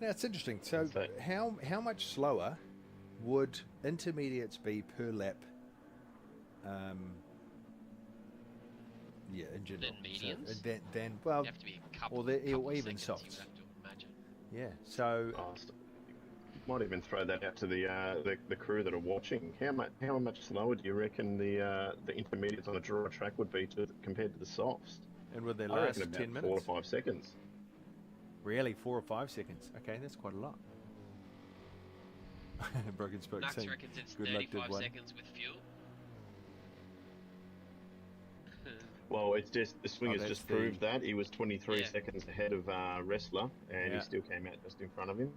[SPEAKER 3] Now it's interesting. So how much slower would intermediates be per lap? In general.
[SPEAKER 1] Than mediums?
[SPEAKER 3] So, then well,
[SPEAKER 1] have to be a couple,
[SPEAKER 3] or even
[SPEAKER 1] seconds,
[SPEAKER 3] softs.
[SPEAKER 1] you have to imagine.
[SPEAKER 3] Yeah. So.
[SPEAKER 2] Might even throw that out to the crew that are watching. How much slower do you reckon the intermediates on a dry track would be compared to the softs?
[SPEAKER 3] And would they
[SPEAKER 2] I
[SPEAKER 3] last
[SPEAKER 2] reckon
[SPEAKER 3] 10
[SPEAKER 2] about
[SPEAKER 3] minutes?
[SPEAKER 2] 4 or 5 seconds.
[SPEAKER 3] Really, 4 or 5 seconds? Okay, that's quite a lot. Broken spoke.
[SPEAKER 1] Nux reckons it's
[SPEAKER 3] good
[SPEAKER 1] 35 seconds with fuel.
[SPEAKER 2] Well, it's just the Swingers just proved that he was 23 seconds ahead of Wrestler, and he still came out just in front of him.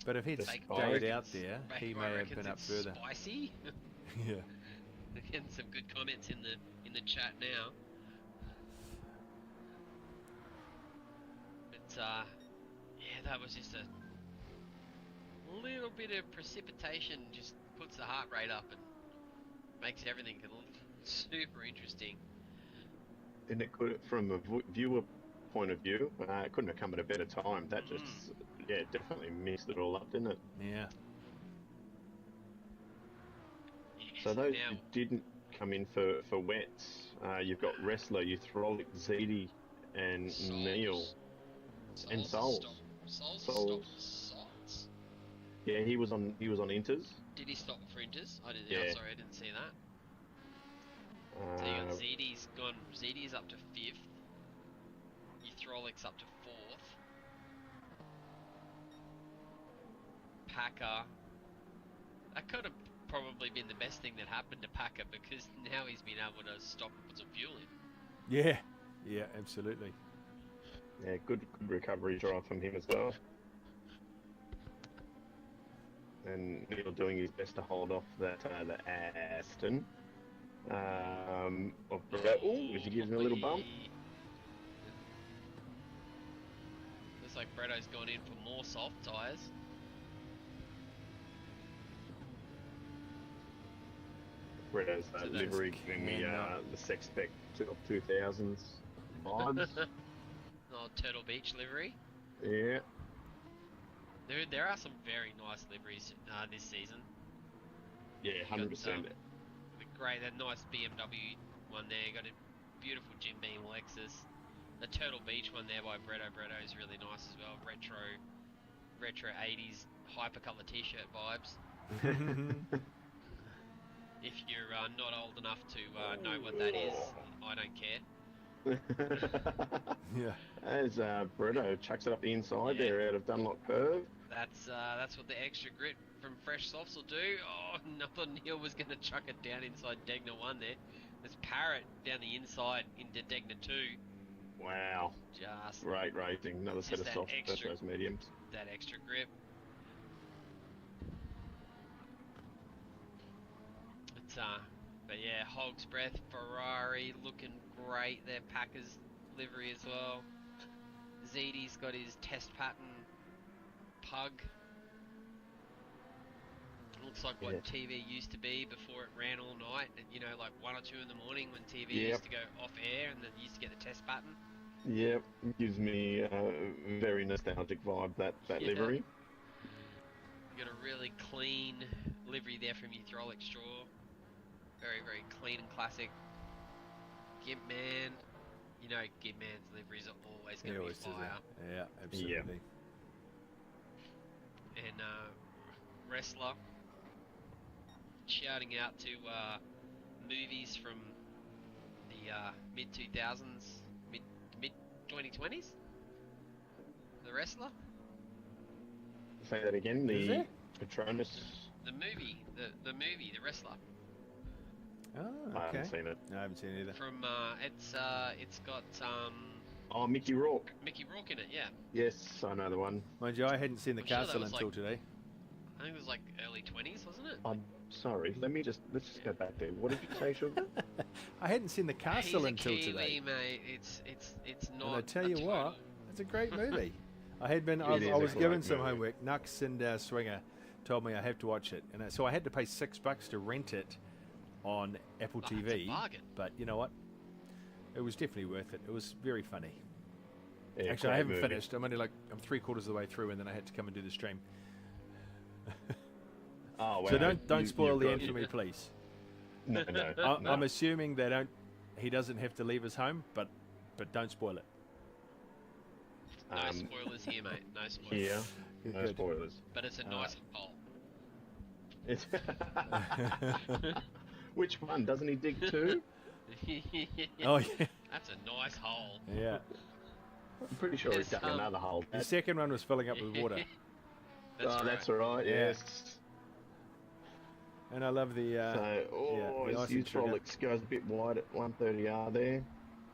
[SPEAKER 3] But if he'd stayed out there, he may have been up further.
[SPEAKER 1] Spicy.
[SPEAKER 3] Yeah.
[SPEAKER 1] Getting some good comments in the chat now. yeah, that was just a little bit of precipitation just puts the heart rate up and makes everything super interesting.
[SPEAKER 2] And it could, from a viewer point of view, it couldn't have come at a better time. That just, yeah, definitely mixed it all up, didn't it?
[SPEAKER 3] Yeah.
[SPEAKER 1] Yes,
[SPEAKER 2] So those
[SPEAKER 1] now,
[SPEAKER 2] who didn't come in for wets, you've got Wrestler, Euthrolic, Zedi, and Neil. And Souls.
[SPEAKER 1] Souls
[SPEAKER 2] Souls.
[SPEAKER 1] Sots?
[SPEAKER 2] Yeah, he was on Inters.
[SPEAKER 1] Did he stop for Inters? I didn't.
[SPEAKER 2] Yeah.
[SPEAKER 1] Oh, sorry, I didn't see that. So you got ZD's gone. ZD's up to 5th. Euthrolic's up to 4th. Packer. That could have probably been the best thing that happened to Packer because now he's been able to stop and put some fuel in.
[SPEAKER 3] Yeah. Yeah, absolutely.
[SPEAKER 2] Yeah, good recovery drive from him as well. And Neil doing his best to hold off that the Aston. Is he giving a little bump?
[SPEAKER 1] Looks like Bretto's gone in for more soft tyres.
[SPEAKER 2] Bretto's livery giving me the Sex Spec 2000s vibes.
[SPEAKER 1] Oh, Turtle Beach livery.
[SPEAKER 2] Yeah.
[SPEAKER 1] There are some very nice liveries this season.
[SPEAKER 2] Yeah, 100%.
[SPEAKER 1] That nice BMW one there. Got a beautiful Jim Beam Lexus. The Turtle Beach one there by Bretto is really nice as well. Retro 80s hypercolor t-shirt vibes. If you're not old enough to know what that is, I don't care.
[SPEAKER 3] Yeah.
[SPEAKER 2] As Bretto chucks it up the inside there out of Dunlop Curve.
[SPEAKER 1] That's what the extra grit from Fresh Softs will do. Oh, another Neil was going to chuck it down inside Degner 1 there. There's Parrot down the inside into Degner 2.
[SPEAKER 2] Wow.
[SPEAKER 1] Just
[SPEAKER 2] great racing. Another set of soft those mediums.
[SPEAKER 1] That extra grip. It's but yeah, Hog's Breath, Ferrari looking great. Their Packers livery as well. ZD's got his test pattern pug. Looks like what TV used to be before it ran all night. You know, like 1 or 2 in the morning when TV used to go off air and then you used to get the test pattern.
[SPEAKER 2] Yep, gives me a very nostalgic vibe, that livery.
[SPEAKER 1] You got a really clean livery there from Euthrolic Straw. Very, very clean and classic. Gimp Man. You know, Gimp Man's liveries are always going to be fire.
[SPEAKER 3] Yeah, absolutely.
[SPEAKER 1] Yeah. And Wrestler. Shouting out to movies from the mid-2000s, mid-2020s. The Wrestler.
[SPEAKER 2] Say that again. The Patronus.
[SPEAKER 1] The movie, The Wrestler.
[SPEAKER 3] Oh, okay.
[SPEAKER 2] I haven't seen it.
[SPEAKER 3] No, I haven't seen it either.
[SPEAKER 1] From it's got
[SPEAKER 2] Mickey Rourke.
[SPEAKER 1] Mickey Rourke in it, yeah.
[SPEAKER 2] Yes, I know the one.
[SPEAKER 3] Mind you, I hadn't seen the castle until today.
[SPEAKER 1] I think it was like early 20s, wasn't it?
[SPEAKER 2] I'm sorry. Let's just go back there. What did you say, Sugar?
[SPEAKER 3] I hadn't seen the castle until
[SPEAKER 1] Kiwi,
[SPEAKER 3] today.
[SPEAKER 1] Mate. It's not.
[SPEAKER 3] And I tell you what, it's a great movie. I was given some homework. Nux and Swinger told me I have to watch it, and so I had to pay $6 to rent it on Apple TV.
[SPEAKER 1] That's a bargain.
[SPEAKER 3] But you know what? It was definitely worth it. It was very funny.
[SPEAKER 2] Yeah,
[SPEAKER 3] actually, I haven't finished. I'm 3/4 of the way through, and then I had to come and do the stream.
[SPEAKER 2] Oh, wow.
[SPEAKER 3] So don't spoil the end for me, please.
[SPEAKER 2] No.
[SPEAKER 3] I'm assuming he doesn't have to leave his home, but don't spoil it.
[SPEAKER 1] No spoilers here, mate. No spoilers.
[SPEAKER 2] Yeah, no spoilers.
[SPEAKER 1] But it's a nice hole.
[SPEAKER 2] It's Which one? Doesn't he dig 2?
[SPEAKER 3] Oh, yeah.
[SPEAKER 1] That's a nice hole.
[SPEAKER 3] Yeah.
[SPEAKER 2] I'm pretty sure he's got another hole.
[SPEAKER 3] The second one was filling up with water.
[SPEAKER 2] That's all right, yes.
[SPEAKER 3] And I love the...
[SPEAKER 2] his Euthrolics goes a bit wide at 130R there.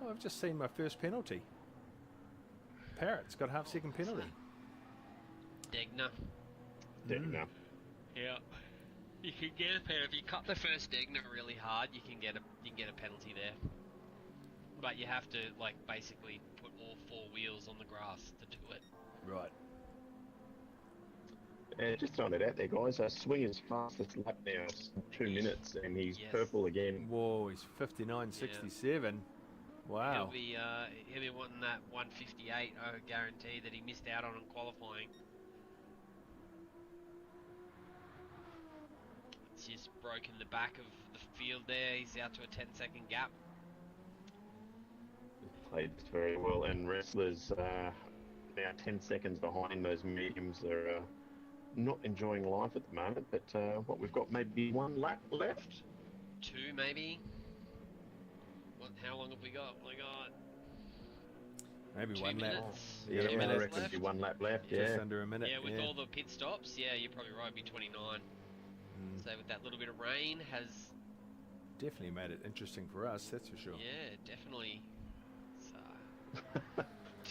[SPEAKER 3] Oh, I've just seen my first penalty. Parrot's got half-second penalty.
[SPEAKER 1] Degner. Yeah. You can get a penalty. If you cut the first Degner really hard, you can get a penalty there. But you have to basically put all 4 wheels on the the grass to do it.
[SPEAKER 3] Right.
[SPEAKER 2] Just throwing it out there, guys. Swinger's fastest lap now is 2 minutes, and he's
[SPEAKER 1] Yes.
[SPEAKER 2] purple again.
[SPEAKER 3] Whoa, he's 59.67. Wow.
[SPEAKER 1] He'll be wanting that 158. I guarantee that he missed out on in qualifying. It's just broken the back of the field there. He's out to a 10-second gap.
[SPEAKER 2] Played very well, and wrestlers now 10 seconds behind those mediums. They're not enjoying life at the moment, but what we've got maybe 1 lap left.
[SPEAKER 1] 2 maybe. How long have we got? Oh my god.
[SPEAKER 3] Maybe
[SPEAKER 1] 2
[SPEAKER 3] 1 lap.
[SPEAKER 1] minutes.
[SPEAKER 2] Yeah,
[SPEAKER 1] 2
[SPEAKER 2] I
[SPEAKER 1] minutes
[SPEAKER 2] reckon
[SPEAKER 1] left.
[SPEAKER 2] it'd be 1 lap left.
[SPEAKER 3] Just
[SPEAKER 2] Yeah,
[SPEAKER 3] under a minute.
[SPEAKER 1] Yeah, with all the pit stops, yeah, you're probably right. It'd be 29. So with that little bit of rain, has
[SPEAKER 3] Definitely made it interesting for us, that's for sure.
[SPEAKER 1] yeah, definitely.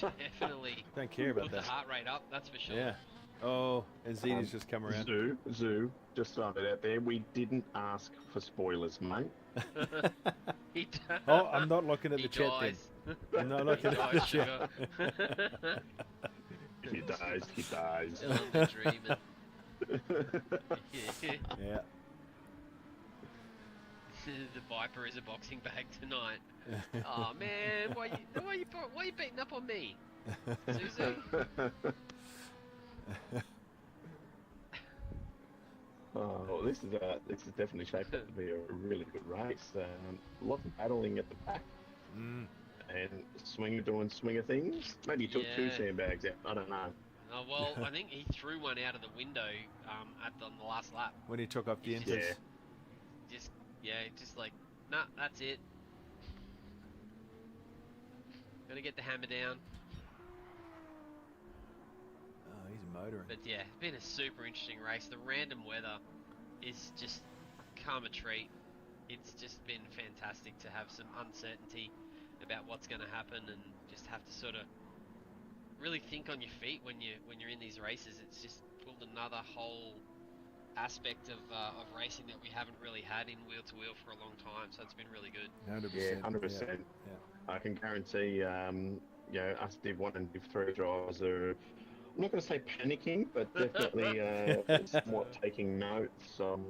[SPEAKER 1] Definitely.
[SPEAKER 3] Don't care about
[SPEAKER 1] put
[SPEAKER 3] that.
[SPEAKER 1] the heart rate up. That's for sure.
[SPEAKER 3] Yeah. Oh, and Zeta's just come around.
[SPEAKER 2] Zoo, just throwing it out there. We didn't ask for spoilers, mate.
[SPEAKER 1] He
[SPEAKER 3] Oh, I'm not looking at
[SPEAKER 1] he
[SPEAKER 3] the chat then.
[SPEAKER 1] dies.
[SPEAKER 3] I'm not looking
[SPEAKER 1] He
[SPEAKER 3] at the
[SPEAKER 1] dies,
[SPEAKER 3] chat.
[SPEAKER 1] sugar.
[SPEAKER 2] He dies.
[SPEAKER 1] Still on the dreaming.
[SPEAKER 3] Yeah.
[SPEAKER 1] The Viper is a boxing bag tonight. Oh man, why you beating up on me, Suzu?
[SPEAKER 2] Oh, this is definitely shaped up to be a really good race. Lots of battling at the back,
[SPEAKER 3] Mm.
[SPEAKER 2] and Swinger doing Swinger things. Maybe he took 2
[SPEAKER 1] Yeah.
[SPEAKER 2] sandbags out. I don't know.
[SPEAKER 1] Oh well, I think he threw one out of the window on the last lap.
[SPEAKER 3] When he took off the
[SPEAKER 1] Yeah.
[SPEAKER 3] entrance.
[SPEAKER 1] Just like, nah, that's it. Gotta get the hammer down.
[SPEAKER 3] Oh, he's motoring.
[SPEAKER 1] But yeah, it's been a super interesting race. The random weather is just come a treat. It's just been fantastic to have some uncertainty about what's going to happen and just have to sort of really think on your feet when you're in these races. It's just pulled another whole aspect of racing that we haven't really had in wheel to wheel for a long time. So it's been really good.
[SPEAKER 3] 100%.
[SPEAKER 2] Yeah, 100%.
[SPEAKER 3] Yeah.
[SPEAKER 2] I can guarantee, us Div 1 and Div 3 drivers are, I'm not going to say panicking, but definitely somewhat taking notes on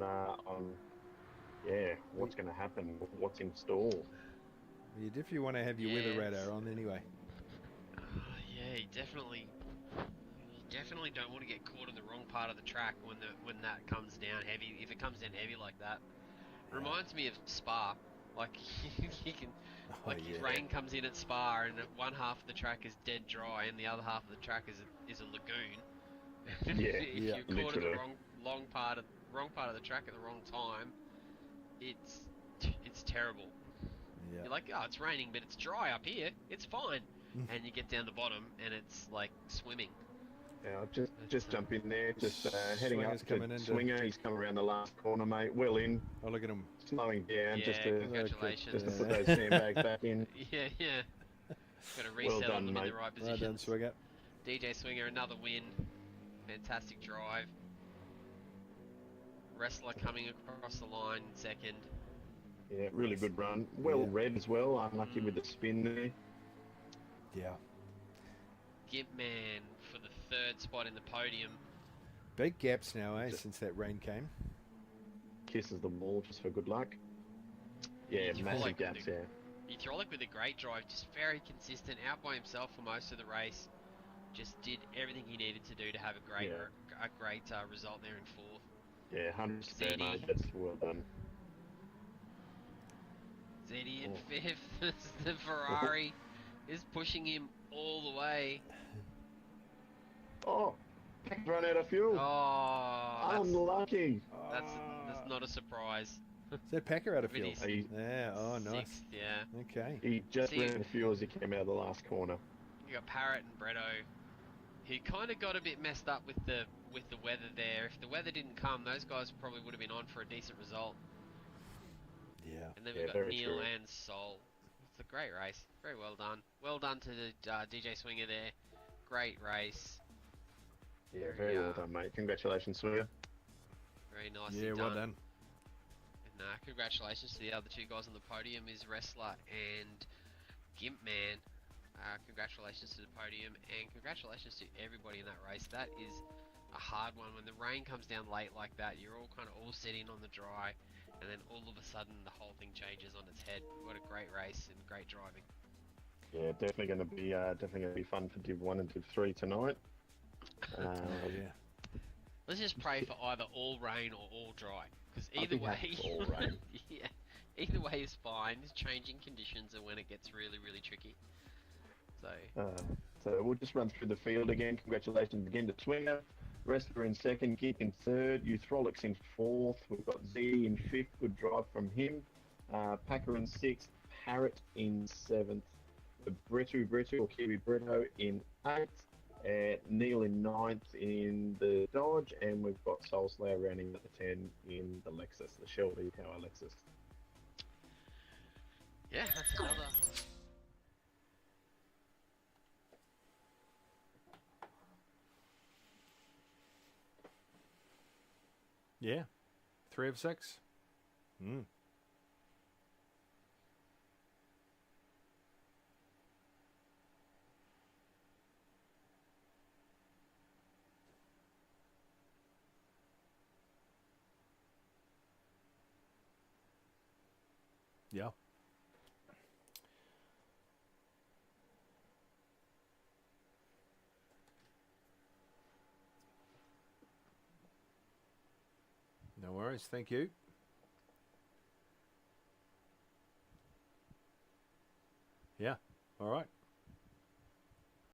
[SPEAKER 2] what's going to happen, what's in store.
[SPEAKER 3] You definitely want to have your weather radar on anyway.
[SPEAKER 1] Yeah, you definitely don't want to get caught in the wrong part of the track when that comes down heavy. If it comes down heavy like that, it reminds me of Spa. Like you can, rain comes in at Spa, and one half of the track is dead dry, and the other half of the track is a lagoon.
[SPEAKER 2] Yeah,
[SPEAKER 1] if you're caught
[SPEAKER 2] literally.
[SPEAKER 1] in the wrong part of the track at the wrong time, it's terrible.
[SPEAKER 3] Yeah.
[SPEAKER 1] You're like, oh, it's raining, but it's dry up here. It's fine. And you get down the bottom, and it's like swimming.
[SPEAKER 2] Yeah, I'll just jump in there, heading
[SPEAKER 3] Swinger's
[SPEAKER 2] up
[SPEAKER 3] coming
[SPEAKER 2] to
[SPEAKER 3] into-
[SPEAKER 2] Swinger. He's come around the last corner, mate. Well in,
[SPEAKER 3] Oh, look at him.
[SPEAKER 2] slowing down,
[SPEAKER 1] Yeah,
[SPEAKER 2] just to
[SPEAKER 1] congratulations.
[SPEAKER 2] put those sandbags back in.
[SPEAKER 1] Yeah. Got to
[SPEAKER 2] Well
[SPEAKER 1] resettle
[SPEAKER 2] done,
[SPEAKER 1] them in
[SPEAKER 2] mate.
[SPEAKER 1] the right
[SPEAKER 3] Well done,
[SPEAKER 1] positions.
[SPEAKER 3] Swigger.
[SPEAKER 1] DJ Swinger, another win. Fantastic drive. Wrestler coming across the line in second.
[SPEAKER 2] Yeah, really good run. Well
[SPEAKER 3] Yeah.
[SPEAKER 2] read as well. Unlucky with the spin there.
[SPEAKER 3] Yeah.
[SPEAKER 1] Gimp Man for the third spot in the podium.
[SPEAKER 3] Big gaps now, since that rain came.
[SPEAKER 2] Kisses the wall just for good luck. Yeah,
[SPEAKER 1] He's
[SPEAKER 2] massive
[SPEAKER 1] like
[SPEAKER 2] gaps,
[SPEAKER 1] the-
[SPEAKER 2] yeah.
[SPEAKER 1] Hydraulic with a great drive, just very consistent, out by himself for most of the race. Just did everything he needed to do to have a great result there in fourth.
[SPEAKER 2] Yeah, 100%,
[SPEAKER 1] Zeddy.
[SPEAKER 2] mate. That's well done.
[SPEAKER 1] Zeddy in fifth. The Ferrari is pushing him all the way.
[SPEAKER 2] Oh, Pack's run out of fuel.
[SPEAKER 1] Oh,
[SPEAKER 2] Unlucky.
[SPEAKER 1] that's not a surprise.
[SPEAKER 3] Is that Packer out of fuel?
[SPEAKER 1] Vinny's
[SPEAKER 3] Yeah, oh, nice.
[SPEAKER 1] Sixth, yeah.
[SPEAKER 3] Okay.
[SPEAKER 2] He just
[SPEAKER 1] See-
[SPEAKER 2] ran out of fuel as he came out of the last corner.
[SPEAKER 1] You got Parrot and Bretto, who kind of got a bit messed up with the weather there. If the weather didn't come, those guys probably would have been on for a decent result.
[SPEAKER 3] Yeah.
[SPEAKER 1] And then
[SPEAKER 2] Yeah,
[SPEAKER 1] we've got
[SPEAKER 2] very
[SPEAKER 1] Neil
[SPEAKER 2] true.
[SPEAKER 1] and Sol. It's a great race. Very well done. Well done to the DJ Swinger there. Great race.
[SPEAKER 2] Yeah, very well done, mate. Congratulations, Swinger.
[SPEAKER 1] Very nicely
[SPEAKER 3] Yeah,
[SPEAKER 1] done.
[SPEAKER 3] well done.
[SPEAKER 1] And congratulations to the other two guys on the podium, is Wrestler and Gimp Man. Congratulations to the podium, and congratulations to everybody in that race. That is a hard one. When the rain comes down late like that, you're all kind of all sitting on the dry, and then all of a sudden the whole thing changes on its head. What a great race and great driving.
[SPEAKER 2] Yeah, definitely going to be fun for Div 1 and Div 3 tonight.
[SPEAKER 3] Yeah.
[SPEAKER 1] Let's just pray for either all rain or all dry, because either way,
[SPEAKER 2] all rain.
[SPEAKER 1] yeah, either way is fine. It's changing conditions are when it gets really, really tricky.
[SPEAKER 2] So we'll just run through the field again. Congratulations again to Swinger. Wrestler in second, Kick in third, Euthrolics in fourth. We've got Z in fifth, good drive from him. Packer in sixth, Parrot in seventh, Bretu or Kiwi Breto in eighth, Neil in ninth in the Dodge, and we've got Soul Slayer rounding at the 10 in the Lexus, the Shell V-Power Lexus.
[SPEAKER 1] Yeah, that's another.
[SPEAKER 3] Yeah. 3 of 6. Mm. Yeah. No worries. Thank you. Yeah. All right.